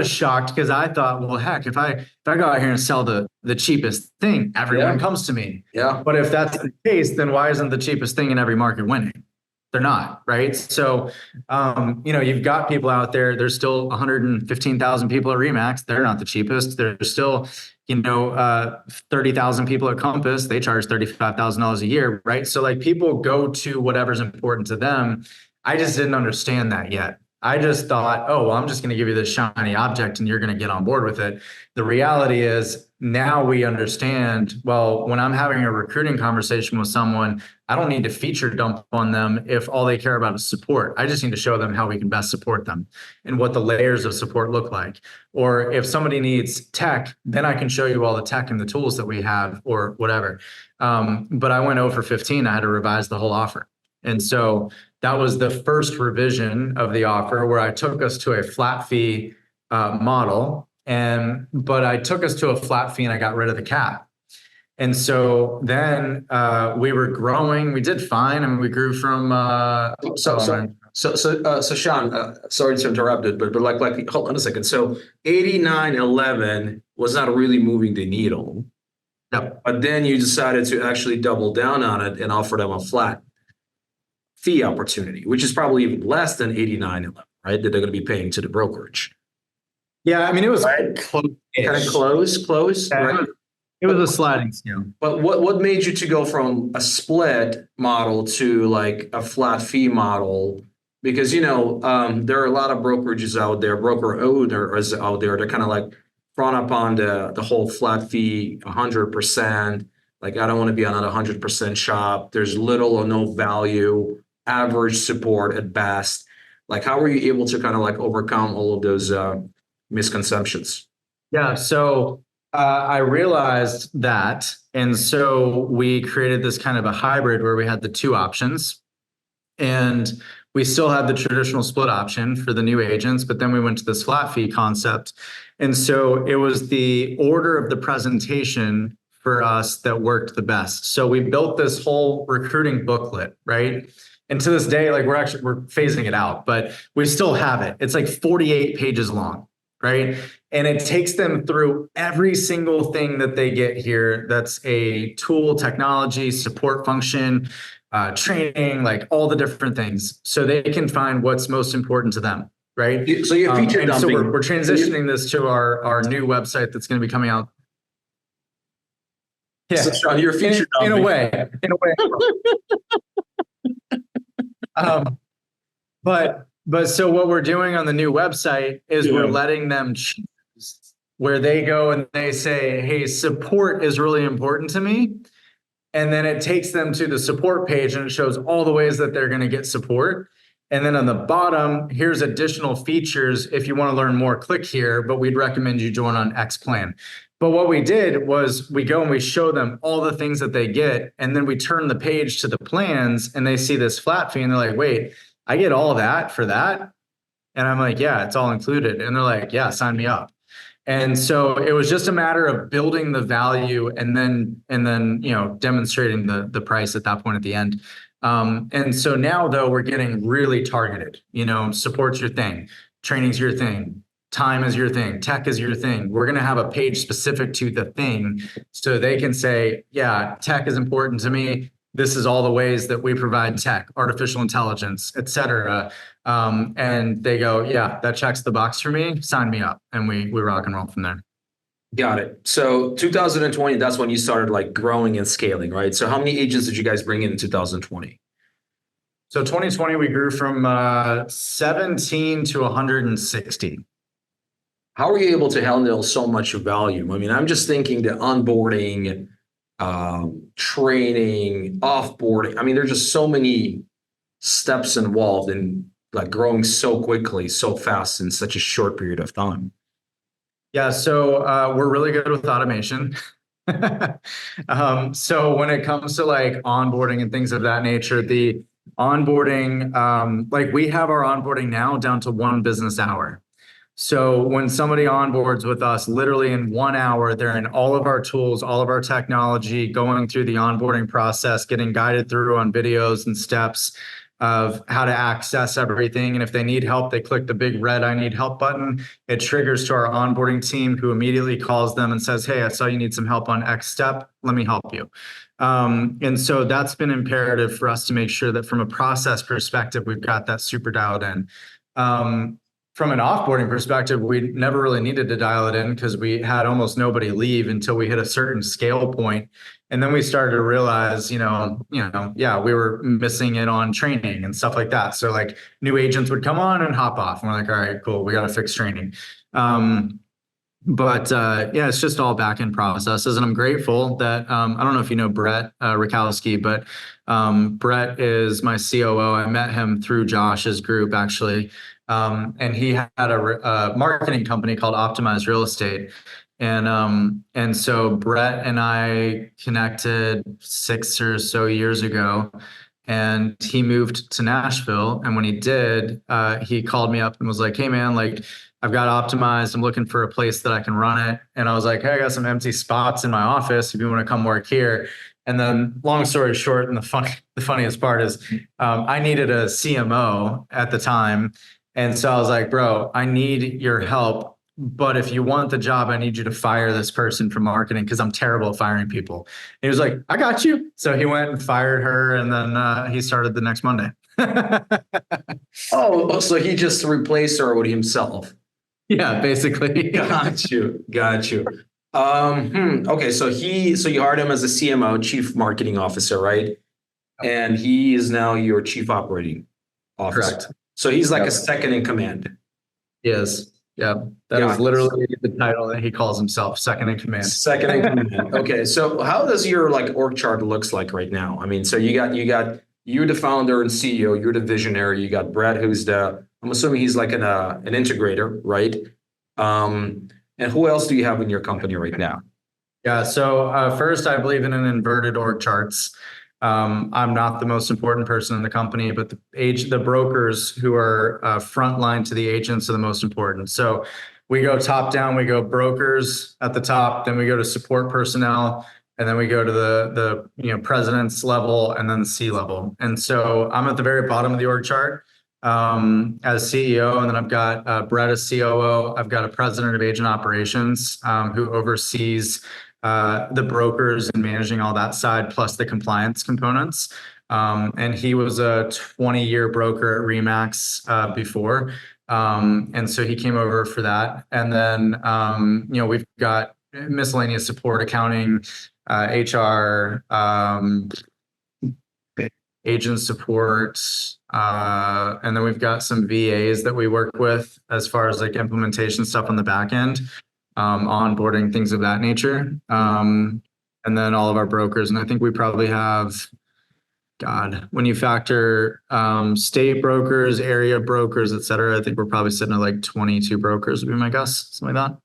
shocked, because I thought, well, heck, if I go out here and sell the cheapest thing, everyone comes to me.
Yeah.
But if that's the case, then why isn't the cheapest thing in every market winning? They're not, right? So, you've got people out there. There's still 115,000 people at Remax. They're not the cheapest. There's still, 30,000 people at Compass. They charge $35,000 a year, right? So like, people go to whatever's important to them. I just didn't understand that yet. I just thought, oh, well, I'm just going to give you this shiny object and you're going to get on board with it. The reality is, now we understand, well, when I'm having a recruiting conversation with someone, I don't need to feature dump on them if all they care about is support. I just need to show them how we can best support them and what the layers of support look like. Or if somebody needs tech, then I can show you all the tech and the tools that we have, or whatever. But I went 0 for 15. I had to revise the whole offer. And so that was the first revision of the offer, where I took us to a flat fee model. But I took us to a flat fee and I got rid of the cap. And so then we were growing. We did fine, and we grew from.
So Sean, sorry to interrupt it, but like hold on a second. So 8911 was not really moving the needle.
Yep.
But then you decided to actually double down on it and offer them a flat fee opportunity, which is probably even less than 8911, right? That they're going to be paying to the brokerage.
Yeah, I mean, it was
close, kind of close,
yeah,
right?
It was a sliding scale.
But what made you to go from a split model to like a flat fee model Because, there are a lot of brokerages out there, broker owners out there that kind of like frown upon the whole flat fee, 100%. Like, I don't want to be on a 100% shop. There's little or no value, average support at best. Like, how were you able to kind of like overcome all of those misconceptions?
Yeah, so I realized that, and so we created this kind of a hybrid where we had the two options, and we still had the traditional split option for the new agents, but then we went to this flat fee concept. And so it was the order of the presentation for us that worked the best. So we built this whole recruiting booklet, right? And to this day, like we're phasing it out, but we still have it. It's like 48 pages long, right? And it takes them through every single thing that they get here. That's a tool, technology, support function, training, like all the different things, so they can find what's most important to them, right?
So you're feature
and
dumping.
so we're transitioning this to our new website that's going to be coming out. Yeah,
So Sean, you're feature
in
dumping.
a way. But so what we're doing on the new website is we're letting them choose where they go and they say, hey, support is really important to me. And then it takes them to the support page and it shows all the ways that they're going to get support. And then on the bottom, here's additional features. If you want to learn more, click here, but we'd recommend you join on X plan. But what we did was we go and we show them all the things that they get. And then we turn the page to the plans and they see this flat fee and they're like, wait, I get all that for that? And I'm like, yeah, it's all included. And they're like, yeah, sign me up. And so it was just a matter of building the value and then demonstrating the price at that point at the end. And so now though we're getting really targeted, support's your thing, training's your thing, time is your thing, tech is your thing. We're going to have a page specific to the thing so they can say, yeah, tech is important to me. This is all the ways that we provide tech, artificial intelligence, et cetera. And they go, yeah, that checks the box for me. Sign me up. And we rock and roll from there.
Got it. So 2020, that's when you started like growing and scaling, right? So how many agents did you guys bring in 2020?
So 2020, we grew from 17 to 160.
How were you able to handle so much volume? I mean, I'm just thinking the onboarding, training, offboarding. I mean, there's just so many steps involved in like growing so quickly, so fast in such a short period of time.
Yeah, so we're really good with automation. So when it comes to like onboarding and things of that nature, the onboarding, like we have our onboarding now down to 1 business hour. So when somebody onboards with us, literally in 1 hour, they're in all of our tools, all of our technology, going through the onboarding process, getting guided through on videos and steps of how to access everything. And if they need help, they click the big red I need help button. It triggers to our onboarding team who immediately calls them and says, hey, I saw you need some help on X step. Let me help you. And so that's been imperative for us to make sure that from a process perspective, we've got that super dialed in. From an offboarding perspective, we never really needed to dial it in because we had almost nobody leave until we hit a certain scale point. And then we started to realize, yeah, we were missing it on training and stuff like that. So like new agents would come on and hop off. And we're like, all right, cool. We got to fix training. But yeah, it's just all back end processes. And I'm grateful that, I don't know if you know Brett Rakowski, but Brett is my COO. I met him through Josh's group, actually. And he had a marketing company called Optimize Real Estate. And so Brett and I connected 6 or so years ago, and he moved to Nashville. And when he did, he called me up and was like, hey man, like I've got Optimized. I'm looking for a place that I can run it. And I was like, hey, I got some empty spots in my office if you want to come work here. And then long story short, and the funniest part is I needed a CMO at the time. And so I was like, bro, I need your help. But if you want the job, I need you to fire this person from marketing because I'm terrible at firing people. And he was like, I got you. So he went and fired her. And then he started the next Monday.
Oh, so he just replaced her with himself.
Yeah, basically.
Got you. Okay, so you hired him as a CMO, Chief Marketing Officer, right? And he is now your Chief Operating Officer.
Correct.
So he's like
Yep.
a second in command.
Yes. Yeah. That
Got
is
it.
literally the title that he calls himself, second in command.
Second in command. Okay, so how does your like org chart looks like right now? I mean, so you're the founder and CEO, you're the visionary. You got Brad, who's I'm assuming he's like an integrator, right? And who else do you have in your company right now?
Yeah. So first, I believe in an inverted org charts. I'm not the most important person in the company, but the brokers who are frontline to the agents are the most important. So we go top down, we go brokers at the top, then we go to support personnel, and then we go to the president's level and then the C level. And so I'm at the very bottom of the org chart as CEO, and then I've got Brett as COO. I've got a president of agent operations who oversees the brokers and managing all that side, plus the compliance components. And he was a 20-year broker at Remax before. And so he came over for that. And then, we've got miscellaneous support, accounting, HR, agent support. And then we've got some VAs that we work with as far as like implementation stuff on the back end. Onboarding, things of that nature. And then all of our brokers. And I think we probably have, when you factor state brokers, area brokers, et cetera, I think we're probably sitting at like 22 brokers would be my guess, something like that.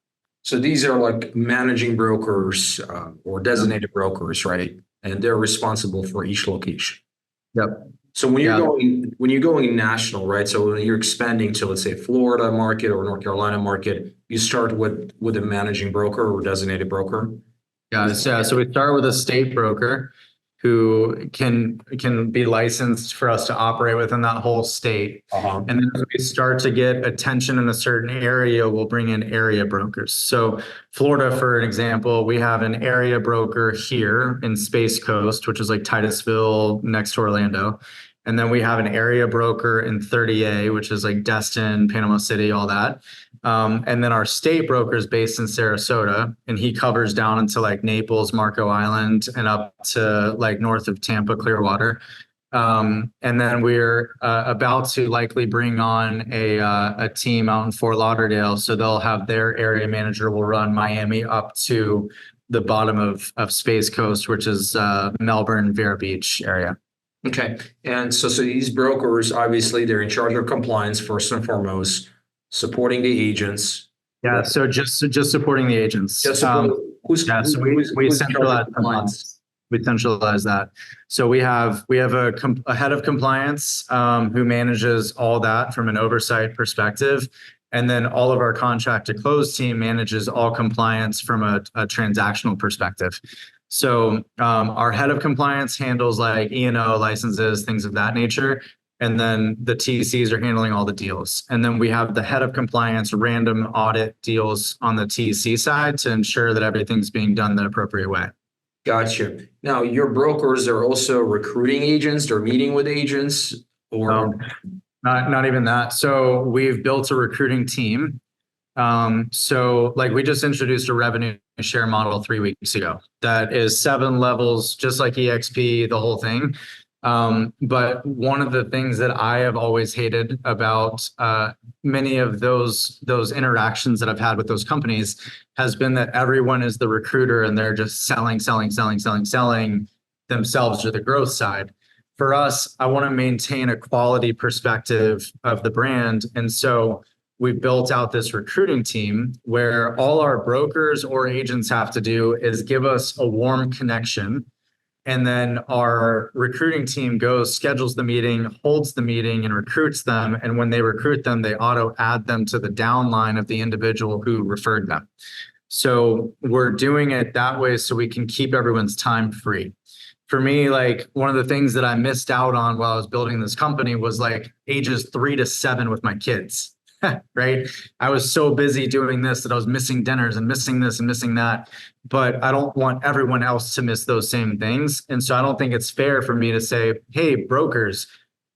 So these are like managing brokers or designated brokers, right? And they're responsible for each location.
Yep.
So when you're going national, right? So when you're expanding to, let's say, Florida market or North Carolina market, you start with a managing broker or designated broker.
Yeah. So we start with a state broker who can be licensed for us to operate within that whole state.
Uh-huh.
And then as we start to get attention in a certain area, we'll bring in area brokers. So Florida, for an example, we have an area broker here in Space Coast, which is like Titusville next to Orlando. And then we have an area broker in 30A, which is like Destin, Panama City, all that. And then our state broker is based in Sarasota, and he covers down into like Naples, Marco Island, and up to like north of Tampa, Clearwater. And then we're about to likely bring on a team out in Fort Lauderdale. So they'll have their area manager will run Miami up to the bottom of Space Coast, which is Melbourne, Vero Beach area.
Okay. And so these brokers, obviously, they're in charge of compliance first and foremost, supporting the agents.
Yeah. So just supporting the agents.
We
centralize compliance. We centralize that. So we have a head of compliance who manages all that from an oversight perspective. And then all of our contract to close team manages all compliance from a transactional perspective. So our head of compliance handles like E&O licenses, things of that nature. And then the TCs are handling all the deals. And then we have the head of compliance random audit deals on the TC side to ensure that everything's being done the appropriate way.
Gotcha. Now, your brokers are also recruiting agents or meeting with agents or?
Not even that. So we've built a recruiting team. So like we just introduced a revenue share model 3 weeks ago that is 7 levels, just like EXP, the whole thing. But one of the things that I have always hated about many of those interactions that I've had with those companies has been that everyone is the recruiter and they're just selling themselves to the growth side. For us, I want to maintain a quality perspective of the brand. And so we built out this recruiting team where all our brokers or agents have to do is give us a warm connection. And then our recruiting team goes, schedules the meeting, holds the meeting, and recruits them. And when they recruit them, they auto add them to the downline of the individual who referred them. So we're doing it that way so we can keep everyone's time free. For me, like one of the things that I missed out on while I was building this company was like ages 3 to 7 with my kids. Right. I was so busy doing this that I was missing dinners and missing this and missing that. But I don't want everyone else to miss those same things. And so I don't think it's fair for me to say, hey, brokers,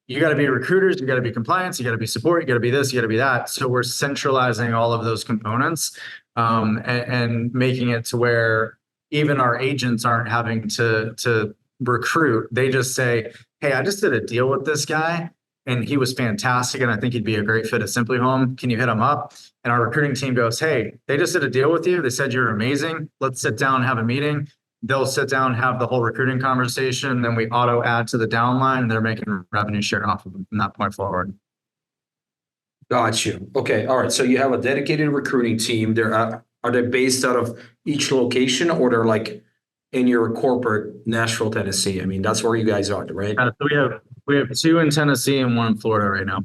you got to be recruiters, you got to be compliance, you got to be support, you got to be this, you got to be that. So we're centralizing all of those components and making it to where even our agents aren't having to recruit. They just say, hey, I just did a deal with this guy. and he was fantastic, and I think he'd be a great fit at SimpliHOME. Can you hit him up? And our recruiting team goes, hey, they just did a deal with you. They said you're amazing. Let's sit down and have a meeting. They'll sit down, have the whole recruiting conversation. Then we auto add to the downline, and they're making revenue share off of them from that point forward.
Got you. Okay. All right. So you have a dedicated recruiting team. Are they based out of each location, or they're like in your corporate Nashville, Tennessee? I mean, that's where you guys are, right?
So we have 2 in Tennessee and 1 in Florida right now.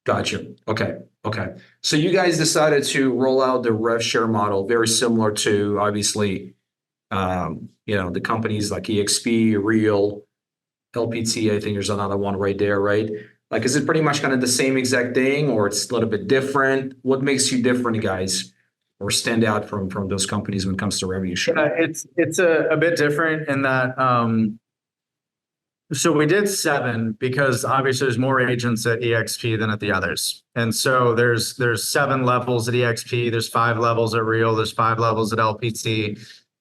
Got you. Okay. Okay. So you guys decided to roll out the rev share model, very similar to obviously, the companies like EXP, Real, LPT. I think there's another one right there, right? Like, is it pretty much kind of the same exact thing, or it's a little bit different? What makes you different, guys, or stand out from those companies when it comes to revenue share?
It's a bit different in that. So we did 7 because obviously there's more agents at EXP than at the others, and so there's 7 levels at EXP. There's 5 levels at Real. There's 5 levels at LPT.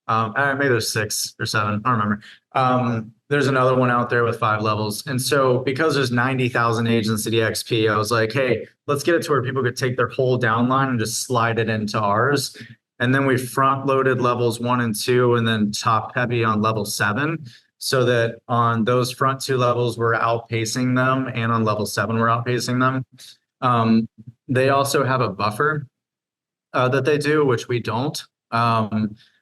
Maybe there's 6 or 7. I don't remember. There's another one out there with 5 levels. And so because there's 90,000 agents at EXP, I was like, hey, let's get it to where people could take their whole downline and just slide it into ours. And then we front loaded levels 1 and 2, and then top heavy on level 7. So that on those front 2 levels, we're outpacing them. And on level 7, we're outpacing them. They also have a buffer that they do, which we don't.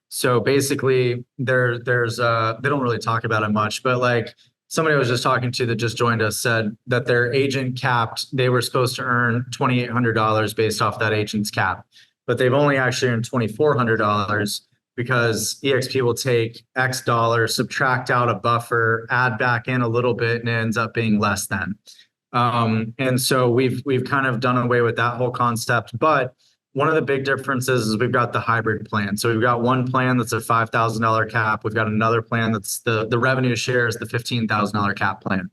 So basically, there's they don't really talk about it much, but like somebody I was just talking to that just joined us said that their agent capped, they were supposed to earn $2,800 based off that agent's cap, but they've only actually earned $2,400 because EXP will take X dollars, subtract out a buffer, add back in a little bit, and it ends up being less than. And so we've kind of done away with that whole concept, but one of the big differences is we've got the hybrid plan. So we've got one plan that's a $5,000 cap. We've got another plan that's the revenue share is the $15,000 cap plan.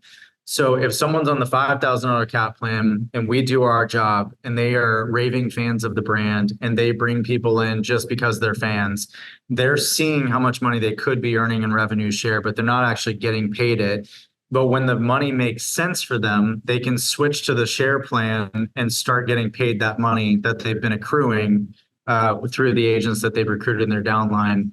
So if someone's on the $5,000 cap plan and we do our job and they are raving fans of the brand and they bring people in just because they're fans, they're seeing how much money they could be earning in revenue share, but they're not actually getting paid it. But when the money makes sense for them, they can switch to the share plan and start getting paid that money that they've been accruing through the agents that they've recruited in their downline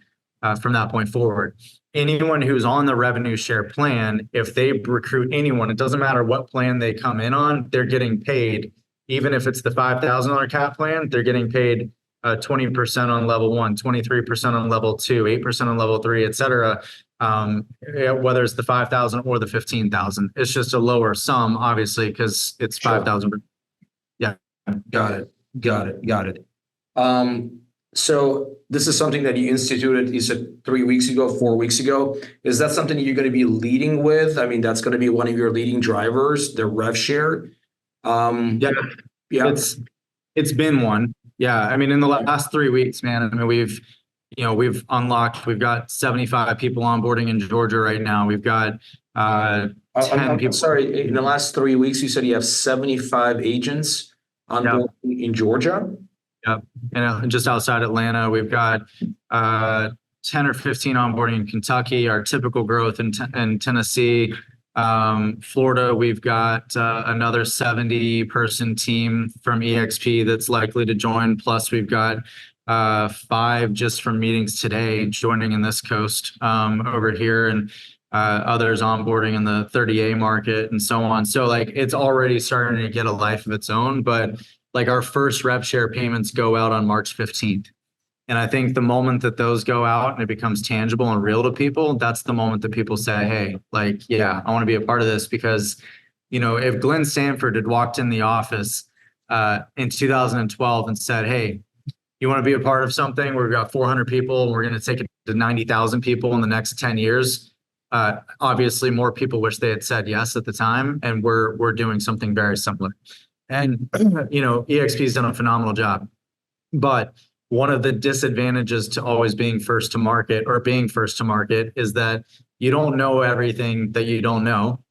from that point forward. Anyone who's on the revenue share plan, if they recruit anyone, it doesn't matter what plan they come in on, they're getting paid. Even if it's the $5,000 cap plan, they're getting paid 20% on level 1, 23% on level 2, 8% on level 3, et cetera. Whether it's the 5,000 or the 15,000, it's just a lower sum, obviously, because it's 5,000. Yeah.
Got it. So this is something that you instituted, you said 3 weeks ago, 4 weeks ago. Is that something you're going to be leading with? I mean, that's going to be one of your leading drivers, the rev share.
Yeah. It's been one. Yeah. I mean, in the last 3 weeks, man, I mean, we've unlocked, we've got 75 people onboarding in Georgia right now. We've got 10 people.
Sorry, in the last 3 weeks, you said you have 75 agents onboarding in Georgia?
Yep. And just outside Atlanta, we've got 10 or 15 onboarding in Kentucky, our typical growth in Tennessee. Florida, we've got another 70-person team from EXP that's likely to join. Plus, we've got 5 just from meetings today joining in this coast over here, and others onboarding in the 30A market and so on. So like it's already starting to get a life of its own, but like our first rev share payments go out on March 15th. And I think the moment that those go out and it becomes tangible and real to people, that's the moment that people say, hey, like, yeah, I want to be a part of this. Because, if Glenn Sanford had walked in the office in 2012 and said, hey, you want to be a part of something where we've got 400 people and we're going to take it to 90,000 people in the next 10 years. Obviously, more people wish they had said yes at the time. And we're doing something very similar. And, EXP's done a phenomenal job. But one of the disadvantages to always being first to market is that you don't know everything that you don't know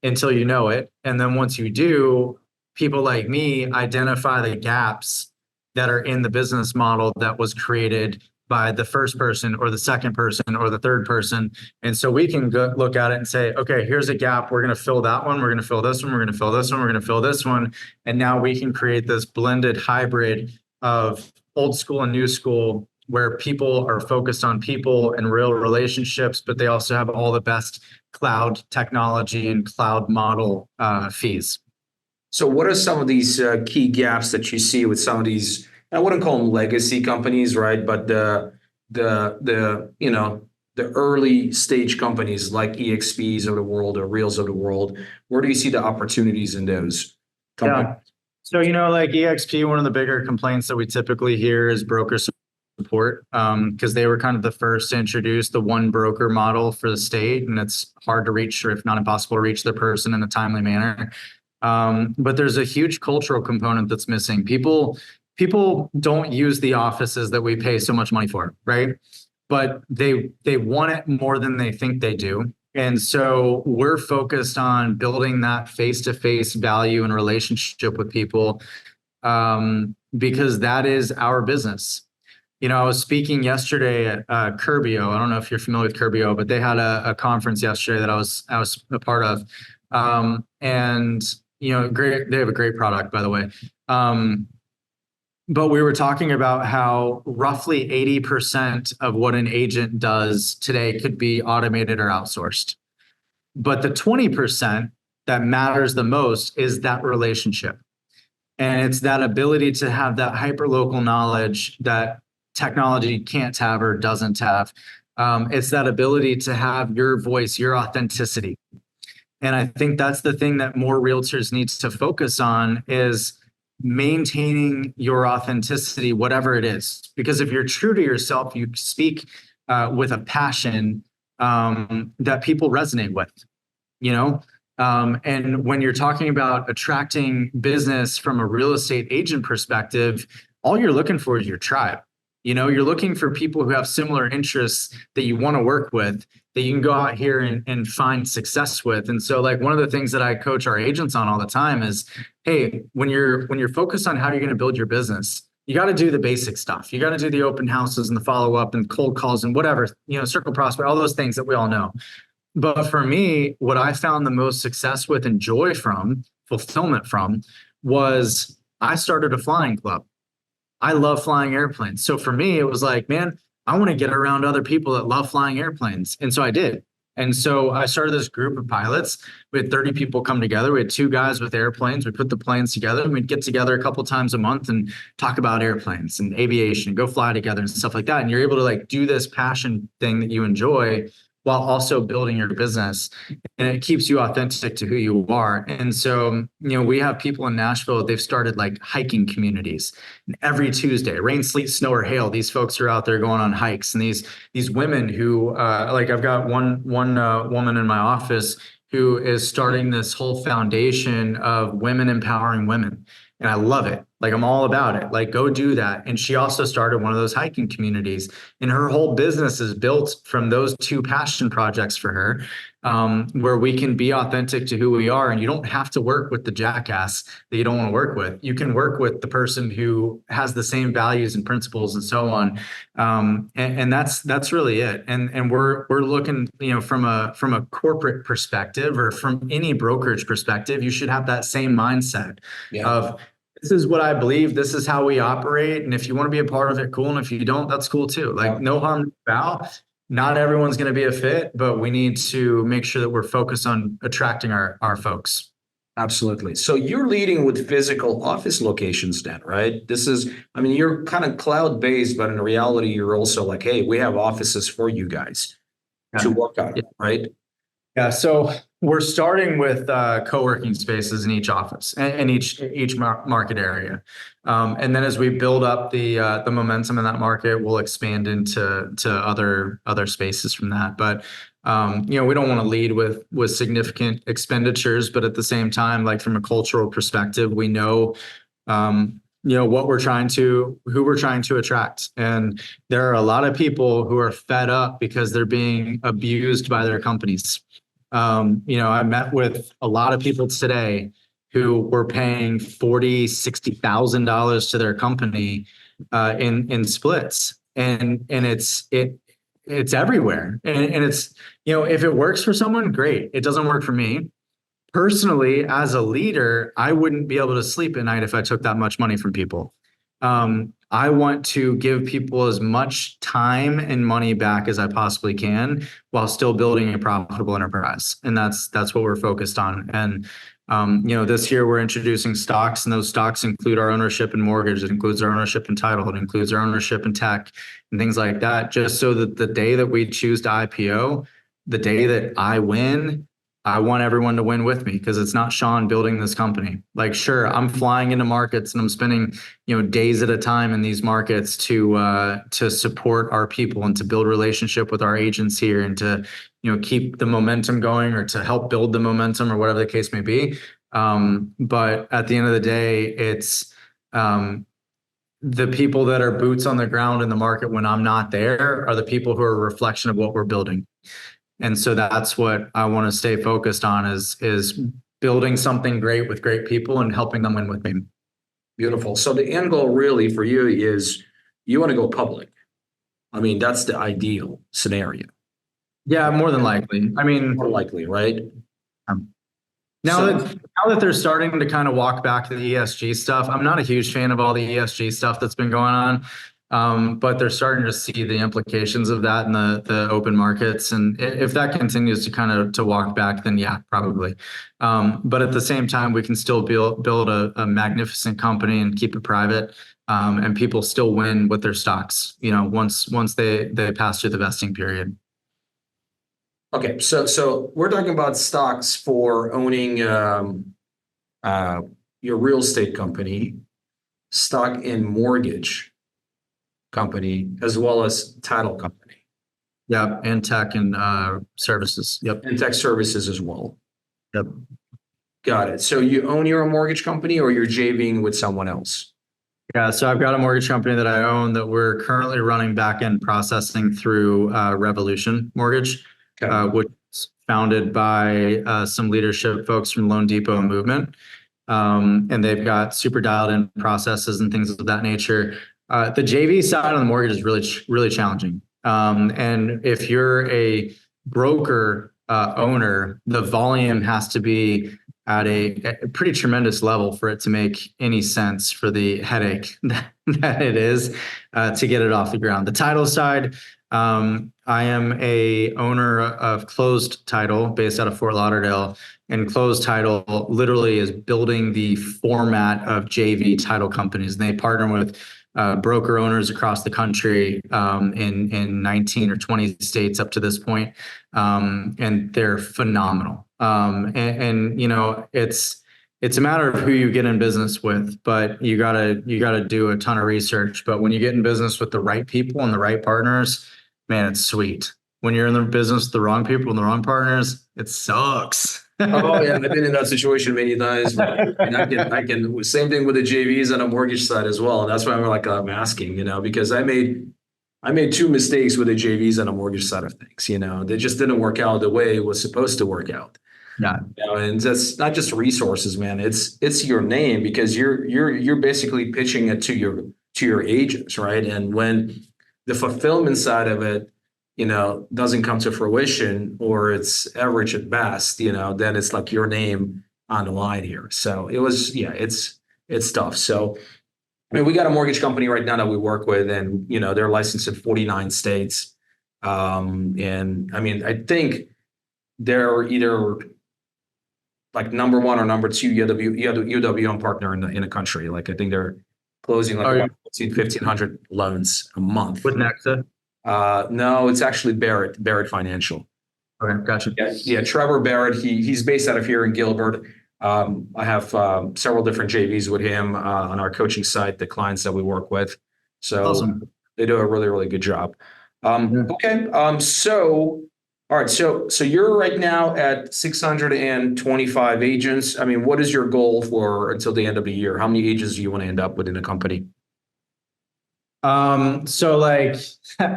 until you know it. And then once you do, people like me identify the gaps that are in the business model that was created by the first person or the second person or the third person. And so we can go look at it and say, okay, here's a gap. We're going to fill that one. We're going to fill this one. We're going to fill this one. We're going to fill this one. And now we can create this blended hybrid of old school and new school, where people are focused on people and real relationships, but they also have all the best cloud technology and cloud model fees.
So what are some of these key gaps that you see with some of these, I wouldn't call them legacy companies, right? But the early stage companies like EXPs of the world or Reels of the world, where do you see the opportunities in those companies?
Yeah. So, like EXP, one of the bigger complaints that we typically hear is broker support, because they were kind of the first to introduce the one broker model for the state, and it's hard to reach, or if not impossible to reach, the person in a timely manner. But there's a huge cultural component that's missing. People don't use the offices that we pay so much money for, right? But they want it more than they think they do. And so we're focused on building that face-to-face value and relationship with people, because that is our business. I was speaking yesterday at Curbio. I don't know if you're familiar with Curbio, but they had a conference yesterday that I was a part of. And great. They have a great product, by the way. But we were talking about how roughly 80% of what an agent does today could be automated or outsourced. But the 20% that matters the most is that relationship. And it's that ability to have that hyperlocal knowledge that technology can't have or doesn't have. It's that ability to have your voice, your authenticity. And I think that's the thing that more realtors need to focus on, is maintaining your authenticity, whatever it is. Because if you're true to yourself, you speak with a passion that people resonate with, and when you're talking about attracting business from a real estate agent perspective, all you're looking for is your tribe. You're looking for people who have similar interests that you want to work with, that you can go out here and find success with. And so, like, one of the things that I coach our agents on all the time is, hey, when you're focused on how you're going to build your business, you got to do the basic stuff. You got to do the open houses and the follow-up and cold calls and whatever, circle prospect, all those things that we all know. But for me, what I found the most success with and joy from, fulfillment from, was I started a flying club. I love flying airplanes. So for me, it was like, man, I want to get around other people that love flying airplanes. And so I did. And so I started this group of pilots. We had 30 people come together. We had 2 guys with airplanes. We put the planes together, and we'd get together a couple times a month and talk about airplanes and aviation and go fly together and stuff like that. And you're able to do this passion thing that you enjoy while also building your business, and it keeps you authentic to who you are. And so, we have people in Nashville, they've started hiking communities. And every Tuesday, rain, sleet, snow, or hail, these folks are out there going on hikes. And these women who, I've got one woman in my office who is starting this whole foundation of women empowering women. And I love it. I'm all about it. Go do that. And she also started one of those hiking communities, and her whole business is built from those 2 passion projects for her, where we can be authentic to who we are. And you don't have to work with the jackass that you don't want to work with. You can work with the person who has the same values and principles and so on. And that's really it. And we're looking, from a corporate perspective, or from any brokerage perspective, you should have that same mindset of, this is what I believe. This is how we operate. And if you want to be a part of it, cool. And if you don't, that's cool too. No harm, no foul. Not everyone's going to be a fit, but we need to make sure that we're focused on attracting our folks.
Absolutely. So you're leading with physical office locations then, right? You're kind of cloud-based, but in reality, you're also hey, we have offices for you guys to work on, right?
Yeah. So we're starting with co-working spaces in each office and each market area. And then as we build up the momentum in that market, we'll expand into other spaces from that. But we don't want to lead with significant expenditures, but at the same time, from a cultural perspective, we know who we're trying to attract. And there are a lot of people who are fed up because they're being abused by their companies. I met with a lot of people today who were paying $40,000, $60,000 to their company in splits. and it's everywhere. And it's, if it works for someone, great. It doesn't work for me. Personally, as a leader, I wouldn't be able to sleep at night if I took that much money from people. I want to give people as much time and money back as I possibly can while still building a profitable enterprise. And that's what we're focused on. And this year we're introducing stocks, and those stocks include our ownership in mortgage. It includes our ownership in title. It includes our ownership in tech and things like that, just so that the day that we choose to IPO, the day that I win, I want everyone to win with me, because it's not Sean building this company. Like, sure, I'm flying into markets and I'm spending, days at a time in these markets to support our people and to build relationship with our agents here and to, keep the momentum going or to help build the momentum or whatever the case may be. But at the end of the day, it's the people that are boots on the ground in the market when I'm not there are the people who are a reflection of what we're building. And so that's what I want to stay focused on is building something great with great people and helping them win with me.
Beautiful. So the end goal really for you is you want to go public. I mean, that's the ideal scenario.
Yeah, more than likely. I mean,
More likely, right?
now that they're starting to kind of walk back to the ESG stuff, I'm not a huge fan of all the ESG stuff that's been going on. But they're starting to see the implications of that in the open markets. And if that continues to kind of to walk back, then yeah, probably. But at the same time, we can still build a magnificent company and keep it private. And people still win with their stocks, once they pass through the vesting period.
Okay, so we're talking about stocks for owning your real estate company, stock in mortgage company, as well as title company.
Yeah, and tech and services. Yep.
And tech services as well.
Yep.
Got it. So you own your own mortgage company, or you're JVing with someone else?
Yeah, so I've got a mortgage company that I own that we're currently running back-end processing through Revolution Mortgage,
Okay.
which is founded by some leadership folks from Loan Depot and Movement. And they've got super dialed in processes and things of that nature. The JV side on the mortgage is really, really challenging. And if you're a broker owner, the volume has to be at a pretty tremendous level for it to make any sense for the headache that it is to get it off the ground. The title side, I am a owner of Closed Title based out of Fort Lauderdale, and Closed Title literally is building the format of JV title companies. And they partner with broker owners across the country in 19 or 20 states up to this point. And they're phenomenal. And it's a matter of who you get in business with, but you gotta do a ton of research. But when you get in business with the right people and the right partners, man, it's sweet. When you're in the business with the wrong people and the wrong partners, it sucks.
Oh yeah, I've been in that situation many times, and I can same thing with the JVs on a mortgage side as well. And that's why I'm asking, because I made two mistakes with the JVs on a mortgage side of things. They just didn't work out the way it was supposed to work out.
Yeah.
And that's not just resources, man. It's your name, because you're basically pitching it to your agents, right? And when the fulfillment side of it, doesn't come to fruition, or it's average at best, then it's like your name on the line here. So it's tough. So, I mean, we got a mortgage company right now that we work with, and, they're licensed in 49 states. And I mean, I think they're either like number one or number two UWM partner in the country. Like, I think they're closing like 1,500 loans a month.
With Nexa?
No, it's actually Barrett Financial.
Okay, gotcha.
Yeah, Trevor Barrett. He's based out of here in Gilbert. I have several different JVs with him on our coaching site, the clients that we work with. So
Awesome.
They do a really, really good job. Okay. So, all right. So you're right now at 625 agents. I mean, what is your goal for until the end of the year? How many agents do you want to end up with in a company?
So like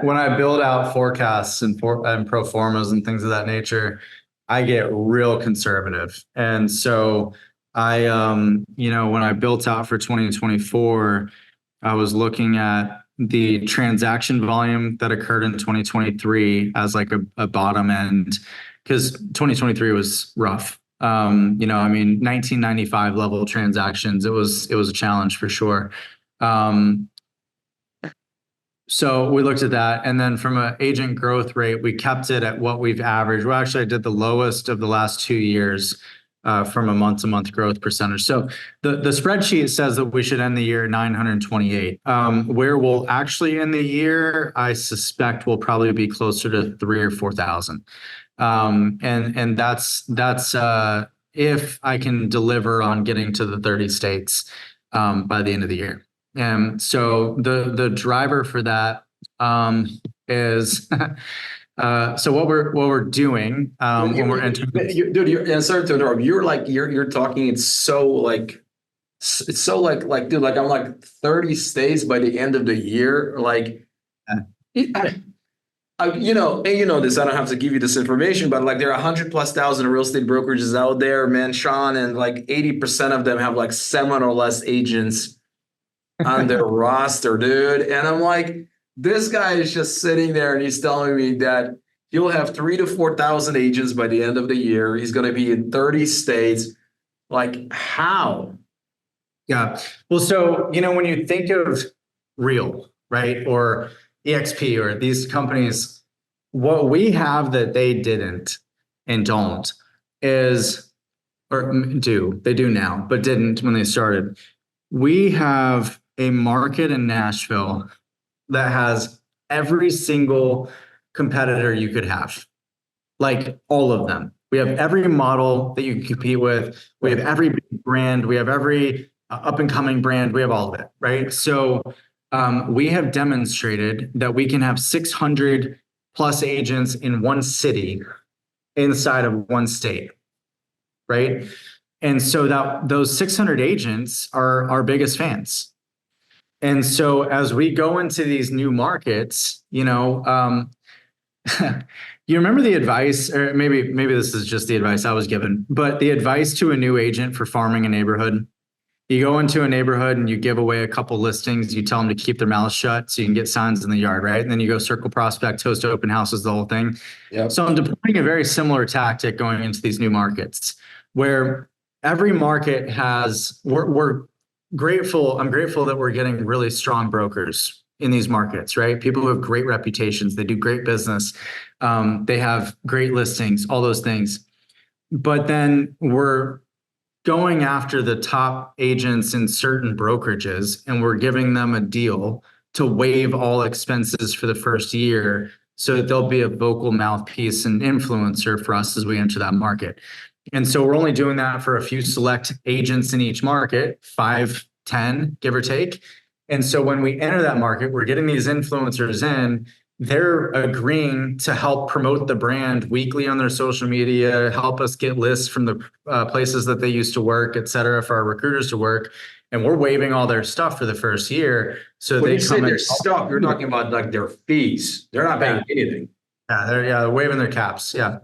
when I build out forecasts and pro formas and things of that nature, I get real conservative. And so I, when I built out for 2024, I was looking at the transaction volume that occurred in 2023 as like a bottom end, because 2023 was rough. I mean, 1995 level transactions, it was a challenge for sure. So we looked at that, and then from an agent growth rate, we kept it at what we've averaged. We actually did the lowest of the last 2 years from a month-to-month growth percentage. So the spreadsheet says that we should end the year at 928. Where we'll actually end the year, I suspect will probably be closer to 3,000 or 4,000. And that's if I can deliver on getting to the 30 states by the end of the year. And so the driver for that is so what we're doing when we're entering.
Dude, sorry to interrupt. You're talking. It's so like dude, like I'm like 30 states by the end of the year. Like, you know this. I don't have to give you this information, but like there are 100,000+ real estate brokerages out there, man, Sean, and like 80% of them have like 7 or less agents on their roster, dude. And I'm like, this guy is just sitting there and he's telling me that he'll have 3,000 to 4,000 agents by the end of the year. He's going to be in 30 states. Like, how?
Yeah. Well, so, when you think of Real, right, or EXP or these companies, what we have that they didn't and don't is, or do, they do now, but didn't when they started. We have a market in Nashville that has every single competitor you could have, like all of them. We have every model that you can compete with. We have every big brand. We have every up and coming brand. We have all of it, right? So we have demonstrated that we can have 600+ agents in one city inside of one state, right? And so those 600 agents are our biggest fans. And so as we go into these new markets, you remember the advice, or maybe this is just the advice I was given, but the advice to a new agent for farming a neighborhood. You go into a neighborhood and you give away a couple listings. You tell them to keep their mouths shut so you can get signs in the yard, right? And then you go circle prospect, host open houses, the whole thing. Yep. So I'm deploying a very similar tactic going into these new markets where every market has, we're grateful. I'm grateful that we're getting really strong brokers in these markets, right? People who have great reputations, they do great business. They have great listings, all those things. But then we're going after the top agents in certain brokerages, and we're giving them a deal to waive all expenses for the first year so that they'll be a vocal mouthpiece and influencer for us as we enter that market. And so we're only doing that for a few select agents in each market, 5, 10, give or take. And so when we enter that market, we're getting these influencers in, they're agreeing to help promote the brand weekly on their social media, help us get lists from the places that they used to work, et cetera, for our recruiters to work. And we're waiving all their stuff for the first year. So when they come
their stuff, you're talking about like their fees. They're not paying anything.
Yeah, they're waiving their caps. Yeah.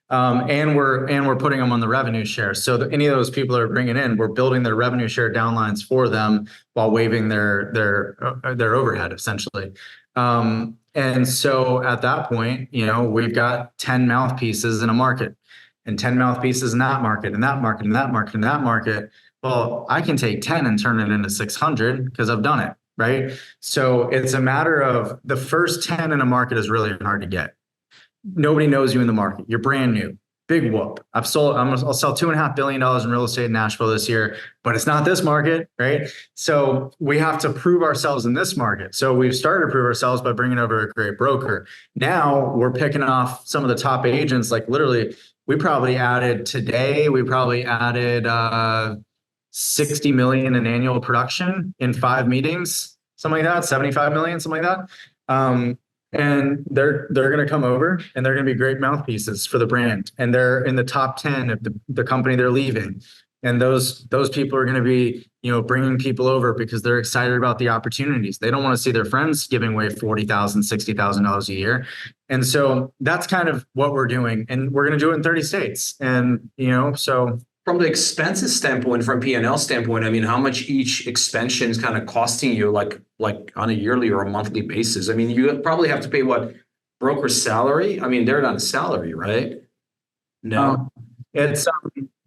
And we're putting them on the revenue share. So any of those people that are bringing in, we're building their revenue share downlines for them while waiving their overhead essentially. And so at that point, we've got 10 mouthpieces in a market and 10 mouthpieces in that market and that market and that market and that market. Well, I can take 10 and turn it into 600 because I've done it, right? So it's a matter of the first 10 in a market is really hard to get. Nobody knows you in the market. You're brand new. Big whoop. I'll sell $2.5 billion in real estate in Nashville this year, but it's not this market, right? So we have to prove ourselves in this market. So we've started to prove ourselves by bringing over a great broker. Now we're picking off some of the top agents. Like literally, we probably added 60 million in annual production in 5 meetings, something like that, 75 million, something like that. And they're going to come over and they're going to be great mouthpieces for the brand. And they're in the top 10 of the company they're leaving. And those people are going to be, bringing people over because they're excited about the opportunities. They don't want to see their friends giving away $40,000, $60,000 a year. And so that's kind of what we're doing. And we're going to do it in 30 states. And, so
from the expenses standpoint, from P&L standpoint, I mean, how much each expansion is kind of costing you, like on a yearly or a monthly basis? I mean, you probably have to pay what, broker's salary? I mean, they're not a salary, right? No.
It's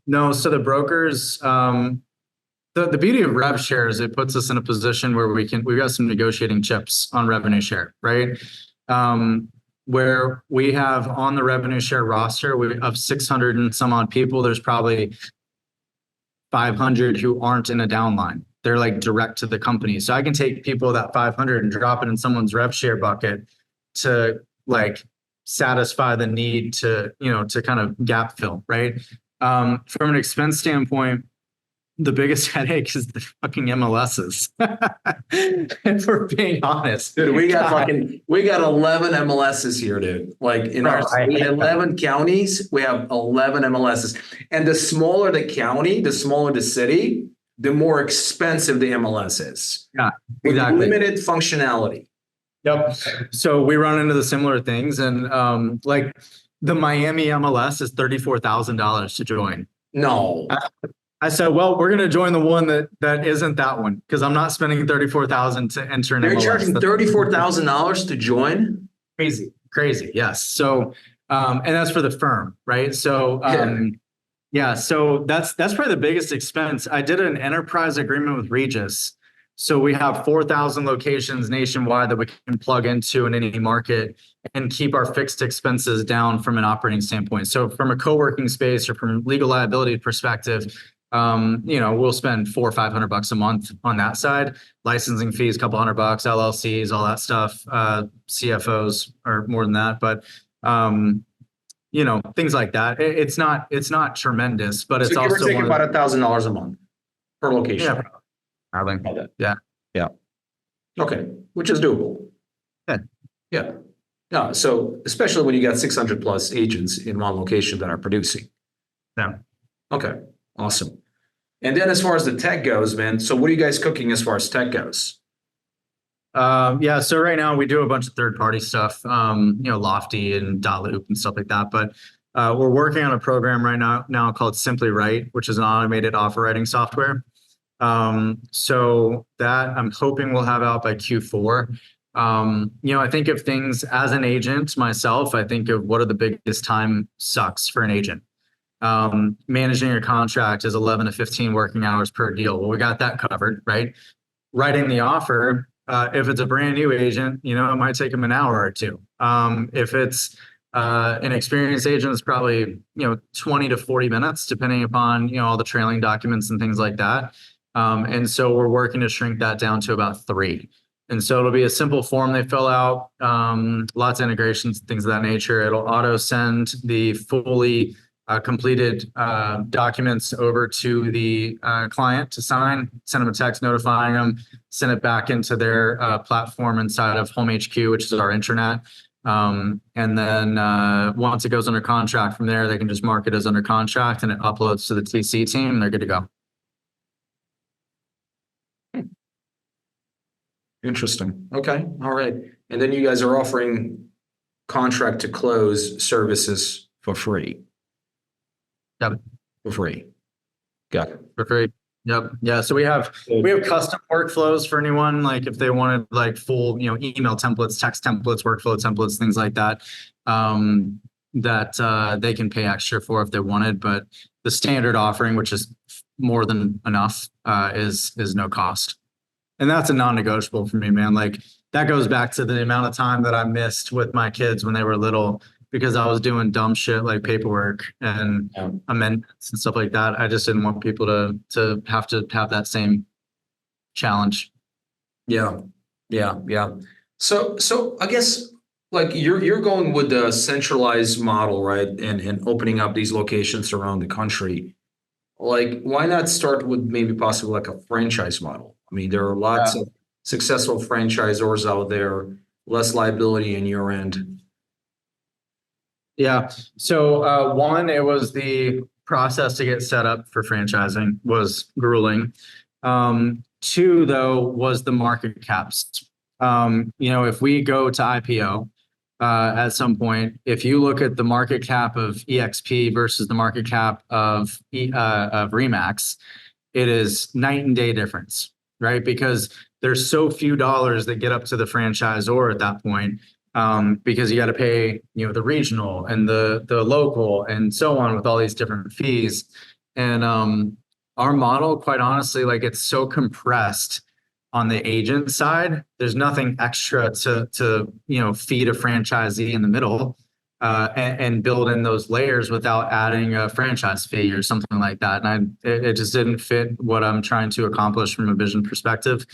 no. So the brokers, the beauty of rev share is it puts us in a position where we've got some negotiating chips on revenue share, right? Where we have on the revenue share roster of 600 and some odd people, there's probably 500 who aren't in a downline. They're like direct to the company. So I can take people that 500 and drop it in someone's rev share bucket to like satisfy the need to, to kind of gap fill, right? From an expense standpoint, the biggest headache is the fucking MLSs. If we're being honest.
Dude, we got 11 MLSs here, dude. Like in our 11 counties, we have 11 MLSs. And the smaller the county, the smaller the city, the more expensive the MLS is.
Yeah, exactly.
With limited functionality.
Yep. So we run into the similar things, and like the Miami MLS is $34,000 to join.
No.
I said, well, we're going to join the one that isn't that one because I'm not spending $34,000 to enter an MLS.
They're charging $34,000 to join?
Crazy. Yes. So, and that's for the firm, right? So, yeah. So that's probably the biggest expense. I did an enterprise agreement with Regis. So we have 4,000 locations nationwide that we can plug into in any market and keep our fixed expenses down from an operating standpoint. So from a co-working space or from legal liability perspective, we'll spend $400 or $500 a month on that side. Licensing fees, a couple $100, LLCs, all that stuff. CFOs are more than that, but things like that. It's not tremendous, but it's also
give or take about $1,000 a month per location.
Yeah. Yeah.
Okay, which is doable. Yeah. So especially when you got 600 plus agents in one location that are producing.
Yeah.
Okay. Awesome. And then as far as the tech goes, man, so what are you guys cooking as far as tech goes?
Yeah. So right now we do a bunch of third-party stuff, Lofty and Dotloop and stuff like that. But we're working on a program right now called SimpliRite, which is an automated offer writing software. So that I'm hoping we'll have out by Q4. I think of things as an agent myself, I think of what are the biggest time sucks for an agent. Managing your contract is 11 to 15 working hours per deal. Well, we got that covered, right? Writing the offer, if it's a brand new agent, it might take them an hour or two. If it's an experienced agent, it's probably, 20 to 40 minutes, depending upon, all the trailing documents and things like that. And so we're working to shrink that down to about 3. And so it'll be a simple form they fill out, lots of integrations, things of that nature. It'll auto send the fully completed documents over to the client to sign, send them a text notifying them, send it back into their platform inside of Home HQ, which is our intranet. And then once it goes under contract from there, they can just mark it as under contract and it uploads to the TC team and they're good to go.
Interesting. Okay. All right. And then you guys are offering contract to close services for free.
Yep.
For free. Got it.
For free. Yep. Yeah. So we have custom workflows for anyone, like if they wanted like full, email templates, text templates, workflow templates, things like that, that they can pay extra for if they wanted. But the standard offering, which is more than enough, is no cost. And that's a non-negotiable for me, man. Like that goes back to the amount of time that I missed with my kids when they were little because I was doing dumb shit like paperwork and amendments and stuff like that. I just didn't want people to have that same challenge.
Yeah. So I guess like you're going with the centralized model, right? And opening up these locations around the country. Like, why not start with maybe possibly like a franchise model? I mean, there are lots of successful franchisors out there, less liability in your end.
Yeah. So one, it was the process to get set up for franchising was grueling. 2, though, was the market caps. If we go to IPO, at some point. If you look at the market cap of EXP versus the market cap of Remax, it is night and day difference, right? Because there's so few dollars that get up to the franchisor at that point, because you got to pay, the regional and the local and so on with all these different fees. And our model, quite honestly, like it's so compressed on the agent side. There's nothing extra to feed a franchisee in the middle, and build in those layers without adding a franchise fee or something like that. And it just didn't fit what I'm trying to accomplish from a vision perspective.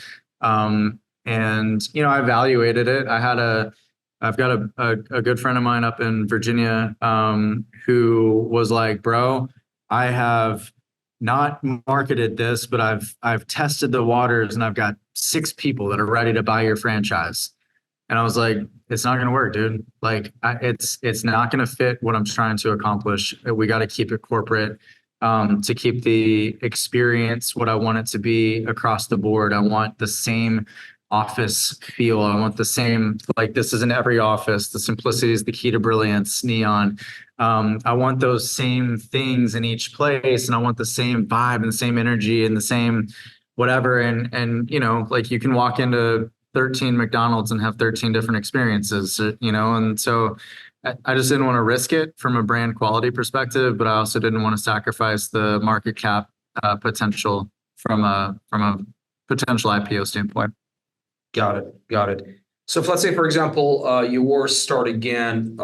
And I evaluated it. I've got a good friend of mine up in Virginia, who was like, bro, I have not marketed this, but I've tested the waters and I've got 6 people that are ready to buy your franchise. And I was like, it's not going to work, dude. Like it's not going to fit what I'm trying to accomplish. We got to keep it corporate, to keep the experience what I want it to be across the board. I want the same office feel. I want the same, like this is in every office. The simplicity is the key to brilliance, neon. I want those same things in each place, and I want the same vibe and the same energy and the same whatever. And like you can walk into 13 McDonald's and have 13 different experiences, and so I just didn't want to risk it from a brand quality perspective, but I also didn't want to sacrifice the market cap potential from a potential IPO standpoint.
Got it. So if, let's say, for example, you were to start again,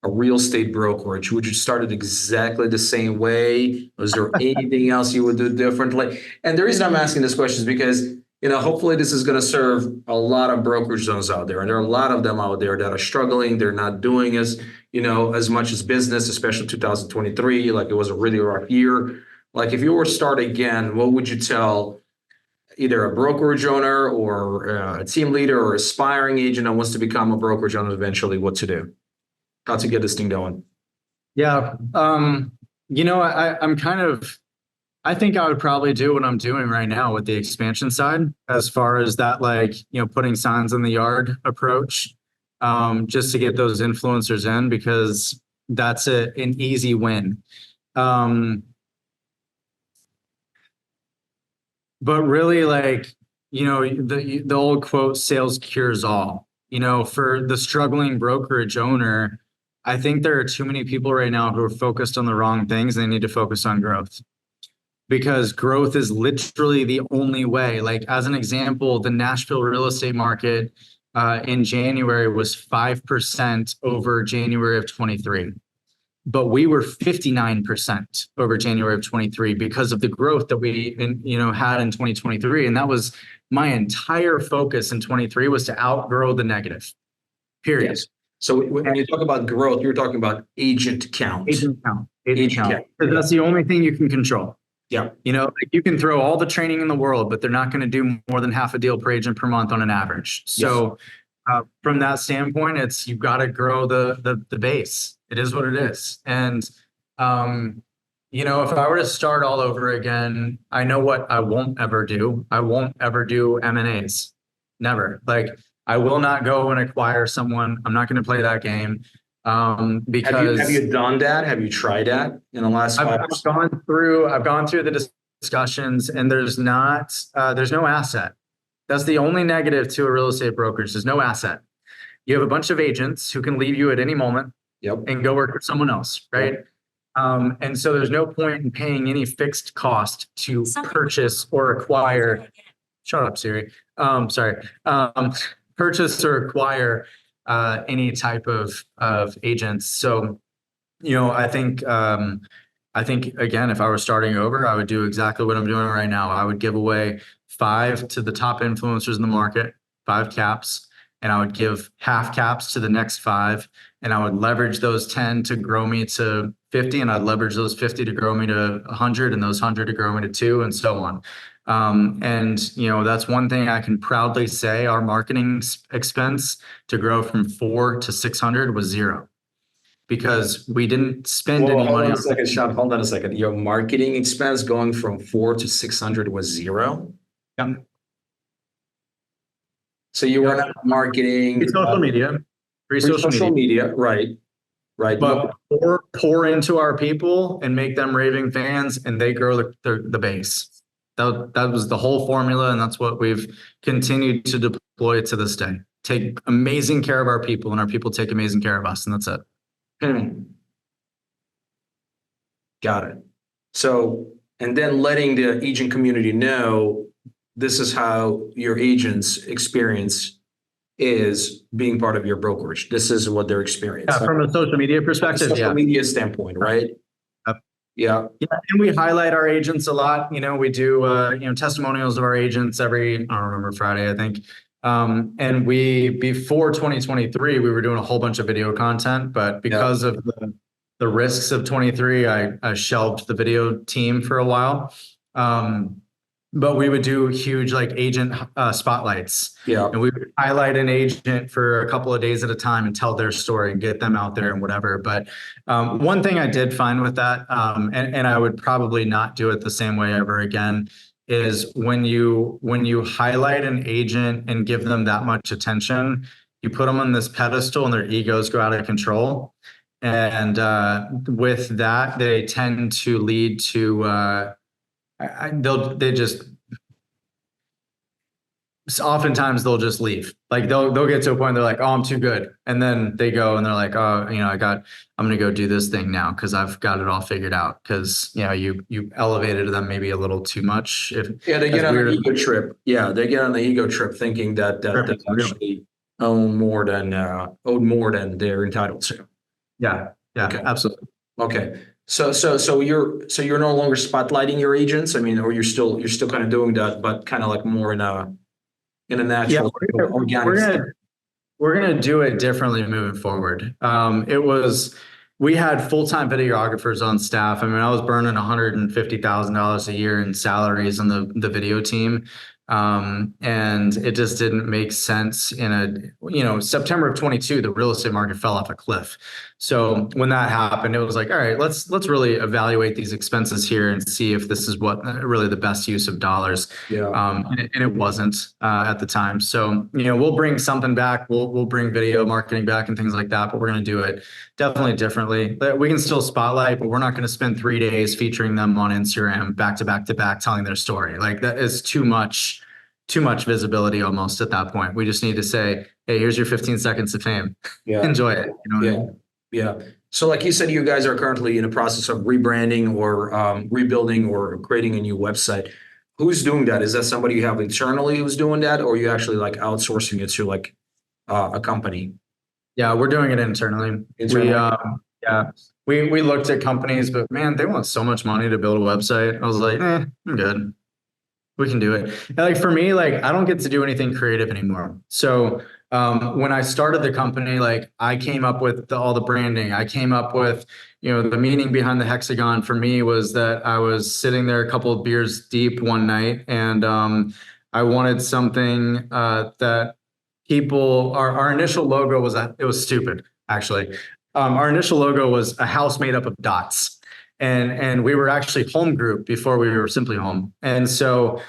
a real estate brokerage, would you start it exactly the same way? Was there anything else you would do differently? And the reason I'm asking this question is because, hopefully this is going to serve a lot of brokerage zones out there. And there are a lot of them out there that are struggling. They're not doing as much as business, especially 2023. Like it was a really rough year. Like if you were to start again, what would you tell either a brokerage owner or a team leader or aspiring agent that wants to become a brokerage owner eventually, what to do? How to get this thing going?
Yeah. I think I would probably do what I'm doing right now with the expansion side, as far as that, like, putting signs in the yard approach, just to get those influencers in, because that's an easy win. But really, like, the old quote, sales cures all. For the struggling brokerage owner, I think there are too many people right now who are focused on the wrong things. They need to focus on growth, because growth is literally the only way. Like, as an example, the Nashville real estate market in January was 5% over January of 23. But we were 59% over January of 23 because of the growth that we had in 2023. And that was my entire focus in 23, was to outgrow the negative, period.
Yes. So when you talk about growth, you're talking about agent count.
Agent count. Because that's the only thing you can control.
Yeah.
Like you can throw all the training in the world, but they're not going to do more than half a deal per agent per month on an average. So from that standpoint, you've got to grow the base. It is what it is. And, if I were to start all over again, I know what I won't ever do. I won't ever do M&As. Never. Like, I will not go and acquire someone. I'm not going to play that game. Because
have you done that? Have you tried that in the last 5 years?
I've gone through the discussions, and there's no asset. That's the only negative to a real estate brokerage. There's no asset. You have a bunch of agents who can leave you at any moment.
Yep.
And go work with someone else, right? And so there's no point in paying any fixed cost to purchase or acquire. Shut up, Siri. Sorry. Purchase or acquire any type of agents. So, I think again, if I were starting over, I would do exactly what I'm doing right now. I would give away 5 to the top influencers in the market, 5 caps, and I would give half caps to the next 5, and I would leverage those 10 to grow me to 50, and I'd leverage those 50 to grow me to 100, and those 100 to grow me to 2, and so on. And that's one thing I can proudly say. Our marketing expense to grow from 4 to 600 was 0, because we didn't spend any money.
Hold on a second, Sean. Hold on a second. Your marketing expense going from 4 to 600 was 0?
Yeah.
So you were not marketing
social media. Free
Free
social
social
media.
media, right, right.
But pour into our people and make them raving fans, and they grow the base. That was the whole formula, and that's what we've continued to deploy to this day. Take amazing care of our people, and our people take amazing care of us, and that's it.
Got it. So, and then letting the agent community know this is how your agent's experience is being part of your brokerage. This is what their experience.
Yeah, from a social media perspective,
Social media standpoint, right?
Yep.
Yeah.
Yeah, and we highlight our agents a lot. We do testimonials of our agents every, I don't remember, Friday, I think. And before 2023, we were doing a whole bunch of video content, but because of the risks of 23, I shelved the video team for a while. But we would do huge like agent spotlights. Yeah. And we would highlight an agent for a couple of days at a time and tell their story and get them out there and whatever. But one thing I did find with that, and I would probably not do it the same way ever again, is when you highlight an agent and give them that much attention, you put them on this pedestal and their egos go out of control. And with that, they tend to lead to oftentimes they'll just leave. Like they'll get to a point they're like, oh, I'm too good. And then they go and they're like, oh, I'm going to go do this thing now because I've got it all figured out. Because, you elevated them maybe a little too much.
They get on the ego trip. Yeah, they get on the ego trip thinking that they actually own more than they're entitled to.
Yeah. Okay. Absolutely.
Okay. So you're no longer spotlighting your agents. I mean, or you're still kind of doing that, but kind of like more in a natural, organic.
We're gonna do it differently moving forward. We had full-time videographers on staff. I mean, I was burning $150,000 a year in salaries on the video team. And it just didn't make sense in September of 22, the real estate market fell off a cliff. So when that happened, it was like, all right, let's really evaluate these expenses here and see if this is what really the best use of dollars. Yeah. And it wasn't at the time. So, we'll bring something back. We'll bring video marketing back and things like that, but we're going to do it definitely differently. We can still spotlight, but we're not going to spend 3 days featuring them on Instagram back to back to back, telling their story. Like that is too much visibility almost at that point. We just need to say, hey, here's your 15 seconds of fame. Yeah. Enjoy it.
Yeah. So like you said, you guys are currently in a process of rebranding or rebuilding or creating a new website. Who's doing that? Is that somebody you have internally who's doing that, or are you actually like outsourcing it to like a company?
Yeah, we're doing it internally. We looked at companies, but man, they want so much money to build a website. I was like, I'm good. We can do it. And like for me, like I don't get to do anything creative anymore. So when I started the company, like I came up with all the branding. I came up with, the meaning behind the hexagon for me was that I was sitting there a couple of beers deep one night, and I wanted something that people. Our initial logo was stupid actually. Our initial logo was a house made up of dots. And we were actually Home Group before we were SimpliHOM. And so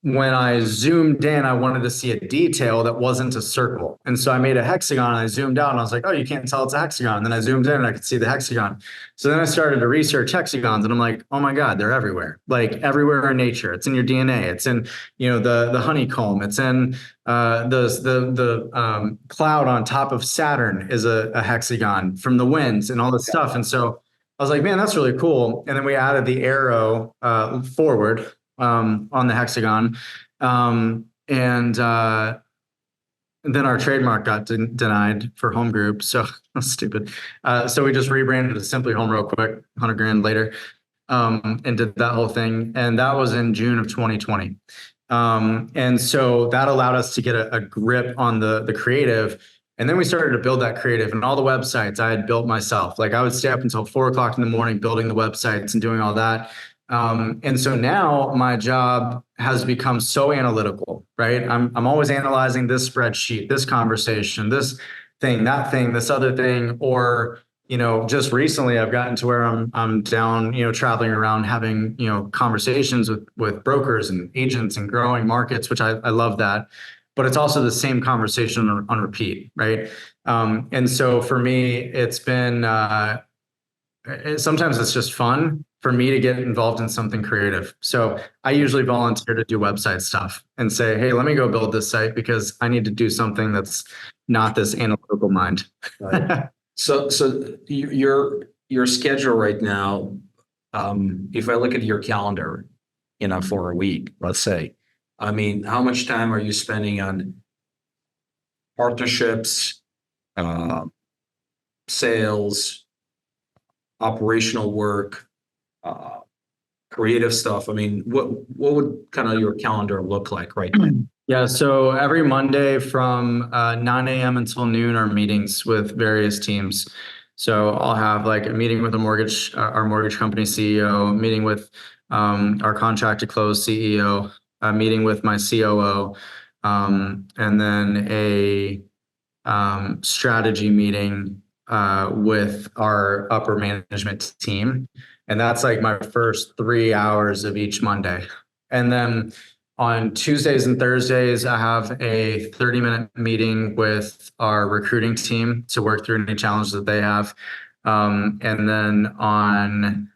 when I zoomed in, I wanted to see a detail that wasn't a circle. And so I made a hexagon and I zoomed out and I was like, oh, you can't tell it's a hexagon. And then I zoomed in and I could see the hexagon. So then I started to research hexagons and I'm like, oh my God, they're everywhere. Like everywhere in nature. It's in your DNA. It's in, the honeycomb. It's in the cloud on top of Saturn is a hexagon from the winds and all this stuff. And so I was like, man, that's really cool. And then we added the arrow forward on the hexagon. And then our trademark got denied for Home Group. So that's stupid. So we just rebranded to SimpliHOM real quick, $100,000 later, and did that whole thing. And that was in June of 2020. And so that allowed us to get a grip on the creative. And then we started to build that creative, and all the websites I had built myself. Like I would stay up until 4 o'clock in the morning building the websites and doing all that. And so now my job has become so analytical, right? I'm always analyzing this spreadsheet, this conversation, this thing, that thing, this other thing, or, just recently I've gotten to where I'm down, traveling around having, conversations with brokers and agents and growing markets, which I love that. but it's also the same conversation on repeat, right? And so for me, it's been sometimes it's just fun for me to get involved in something creative. So I usually volunteer to do website stuff and say, hey, let me go build this site because I need to do something that's not this analytical mind.
Right. So your schedule right now, if I look at your calendar, for a week, let's say, I mean, how much time are you spending on partnerships, sales, operational work, creative stuff? I mean, what would kind of your calendar look like right now?
Yeah, so every Monday from 9 a.m. until noon are meetings with various teams. So I'll have like a meeting with our mortgage company CEO, meeting with our contract to close CEO, a meeting with my COO, and then a strategy meeting with our upper management team. And that's like my first 3 hours of each Monday. And then on Tuesdays and Thursdays, I have a 30-minute meeting with our recruiting team to work through any challenges that they have. And then on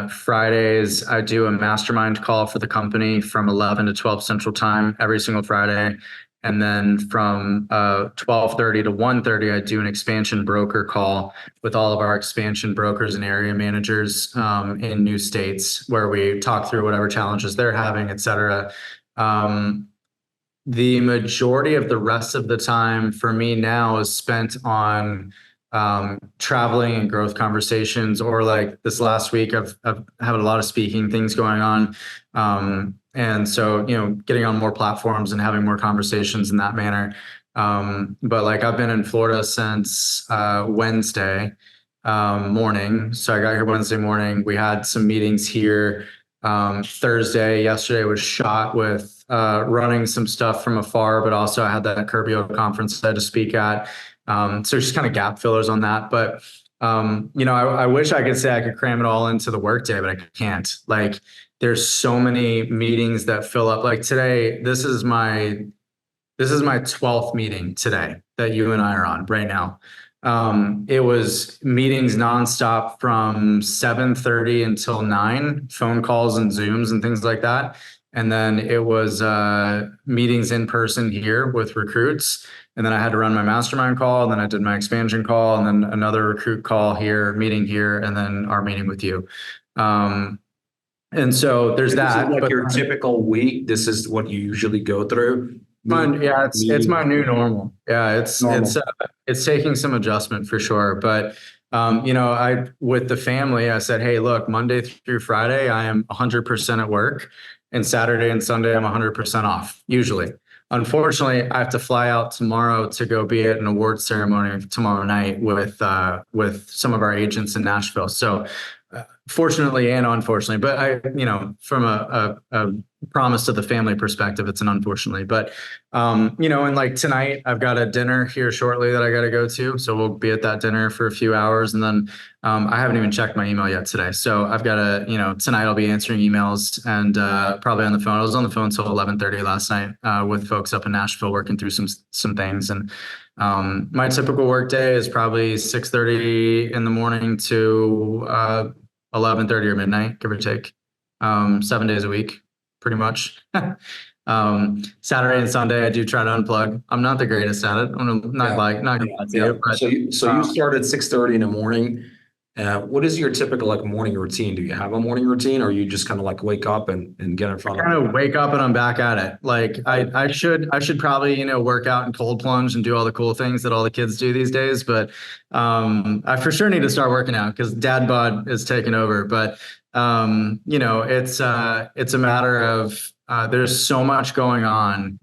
Fridays, I do a mastermind call for the company from 11 to 12 Central Time every single Friday. And then from 12:30 to 1:30, I do an expansion broker call with all of our expansion brokers and area managers in new states, where we talk through whatever challenges they're having, et cetera. The majority of the rest of the time for me now is spent on traveling and growth conversations, or like this last week, I've had a lot of speaking things going on. And so, getting on more platforms and having more conversations in that manner. But like I've been in Florida since Wednesday morning. So I got here Wednesday morning. We had some meetings here Thursday. Yesterday was shot with running some stuff from afar, but also I had that Curbio conference I had to speak at. So just kind of gap fillers on that. But, I wish I could say I could cram it all into the workday, but I can't. Like, there's so many meetings that fill up. Like today, this is my 12th meeting today that you and I are on right now. It was meetings nonstop from 7:30 until 9, phone calls and Zooms and things like that. And then it was meetings in person here with recruits. And then I had to run my mastermind call. And then I did my expansion call, and then another recruit call here, meeting here, and then our meeting with you. And so there's that.
Like your typical week, this is what you usually go through.
Yeah, it's my new normal. Yeah, it's taking some adjustment for sure. But I with the family, I said, hey, look, Monday through Friday, I am 100% at work, and Saturday and Sunday, I'm 100% off usually. Unfortunately, I have to fly out tomorrow to go be at an award ceremony tomorrow night with some of our agents in Nashville. So fortunately and unfortunately, but from a promise to the family perspective, it's an unfortunately, but, and like tonight I've got a dinner here shortly that I got to go to. So we'll be at that dinner for a few hours. And then, I haven't even checked my email yet today. So I've got tonight I'll be answering emails and, probably on the phone. I was on the phone till 11:30 last night, with folks up in Nashville working through some things. And, my typical work day is probably 6:30 in the morning to, 11:30 or midnight, give or take, 7 days a week, pretty much. Saturday and Sunday, I do try to unplug. I'm not the greatest at it. I'm not gonna lie to you, but
so you start at 6:30 in the morning. What is your typical morning routine? Do you have a morning routine, or you just kind of wake up and get in front of it?
Kind of wake up and I'm back at it. Like I should probably, work out and cold plunge and do all the cool things that all the kids do these days. But I for sure need to start working out because dad bod is taking over. But it's a matter of there's so much going on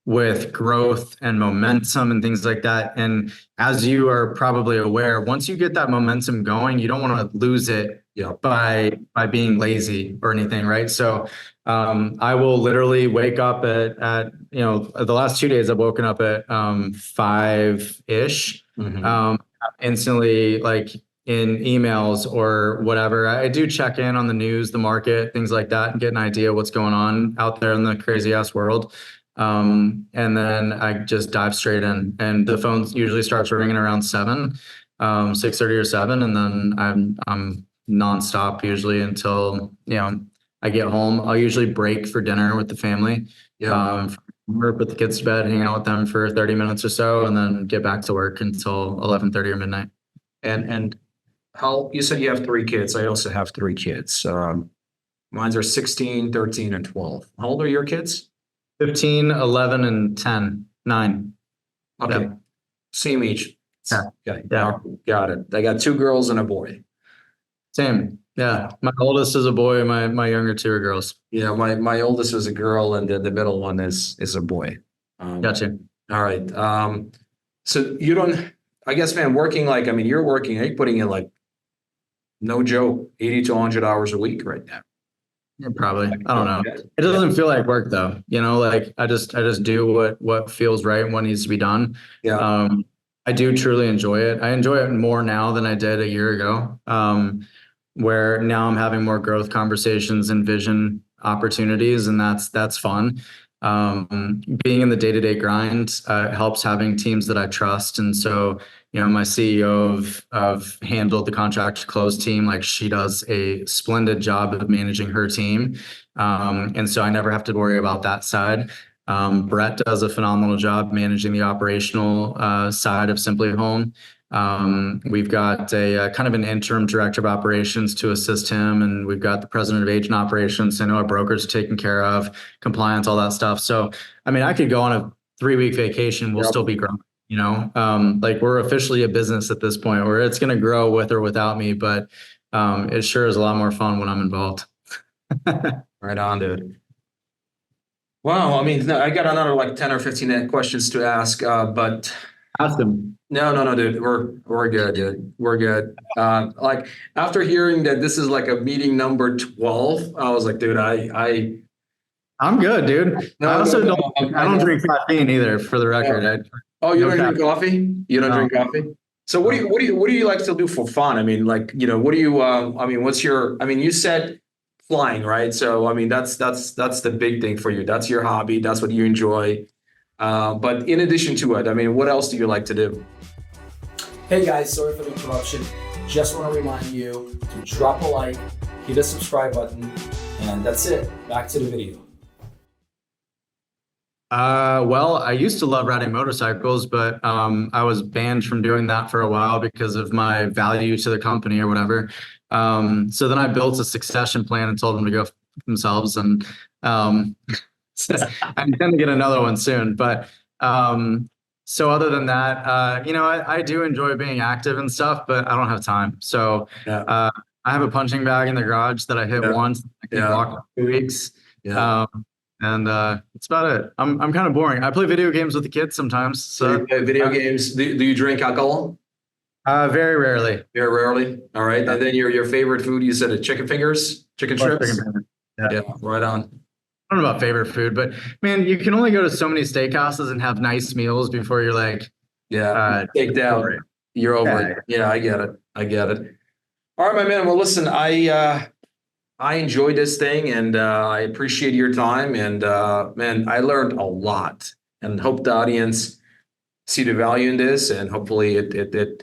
with growth and momentum and things like that. And as you are probably aware, once you get that momentum going, you don't want to lose it by being lazy or anything, right? So I will literally wake up at the last 2 days I've woken up at 5-ish, instantly, like in emails or whatever. I do check in on the news, the market, things like that, and get an idea what's going on out there in the crazy ass world. And then I just dive straight in, and the phone usually starts ringing around 6:30 or 7. And then I'm nonstop usually until, I get home. I'll usually break for dinner with the family. Put the kids to bed, hang out with them for 30 minutes or so, and then get back to work until 11:30 or midnight.
And how, you said you have 3 kids. I also have 3 kids. Mine are 16, 13, and 12. How old are your kids?
15, 11, and 10, 9.
Okay.
Yeah.
Same age.
Yeah.
Okay.
Yeah.
Got it. I got 2 girls and a boy.
Same. Yeah. My oldest is a boy. My younger 2 are girls.
Yeah. My oldest is a girl, and the middle one is a boy.
Gotcha.
All right. So you don't, I guess, man, working like, I mean, you're putting in like, no joke, 80 to 100 hours a week right now.
Yeah, probably. I don't know. It doesn't feel like work though. Like I just do what feels right and what needs to be done.
Yeah.
I do truly enjoy it. I enjoy it more now than I did a year ago. Where now I'm having more growth conversations and vision opportunities, and that's fun. Being in the day-to-day grind helps having teams that I trust. And so, my CEO of handled the contract to close team. Like, she does a splendid job of managing her team. And so I never have to worry about that side. Brett does a phenomenal job managing the operational side of SimpliHOM. We've got a kind of an interim director of operations to assist him, and we've got the president of agent operations. I know our brokers are taken care of, compliance, all that stuff. So, I mean, I could go on a 3-week vacation. We'll still be growing, like we're officially a business at this point where it's going to grow with or without me, but it sure is a lot more fun when I'm involved.
Right on, dude. Wow. I mean, I got another like 10 or 15 questions to ask, but
Ask them.
No, dude. We're good, dude. We're good. Like, after hearing that this is like a meeting number 12, I was like, dude,
I'm good, dude.
No,
I also
no,
I don't drink caffeine either, for the record.
Oh, you
No
don't drink coffee? You don't drink coffee? So what do you like to do for fun? I mean, like, what do you I mean, you said flying, right? So I mean, that's the big thing for you. That's your hobby. That's what you enjoy. But in addition to it, I mean, what else do you like to do?
Hey guys, sorry for the interruption. Just want to remind you to drop a like, hit the subscribe button, and that's it. Back to the video.
Well, I used to love riding motorcycles, but I was banned from doing that for a while because of my value to the company or whatever. So then I built a succession plan and told them to go themselves, and I intend to get another one soon. But so other than that, I do enjoy being active and stuff, but I don't have time. So I have a punching bag in the garage that I hit once. I can walk for 2 weeks. And that's about it. I'm kind of boring. I play video games with the kids sometimes. So
you play video games. Do you drink alcohol?
Very rarely.
Very rarely. All right. And then your favorite food, you said chicken fingers, chicken strips. Yeah, right on.
I don't know about favorite food, but man, you can only go to so many steakhouses and have nice meals before you're like,
take down. You're over it. Yeah, I get it. All right, my man. Well, listen, I enjoyed this thing, and I appreciate your time. And man, I learned a lot, and hope the audience see the value in this, and hopefully it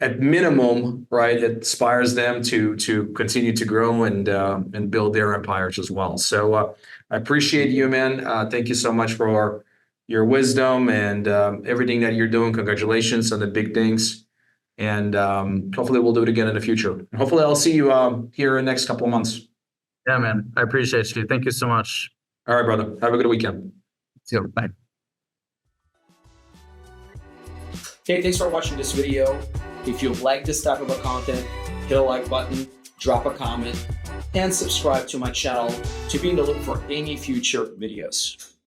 at minimum, right, it inspires them to continue to grow and build their empires as well. So I appreciate you, man. Thank you so much for your wisdom and everything that you're doing. Congratulations on the big things. And hopefully we'll do it again in the future. Hopefully I'll see you here in the next couple of months.
Yeah, man. I appreciate you. Thank you so much.
All right, brother. Have a good weekend.
See you. Bye.
Okay, thanks for watching this video. If you like this type of content, hit a like button, drop a comment, and subscribe to my channel to be in the loop for any future videos.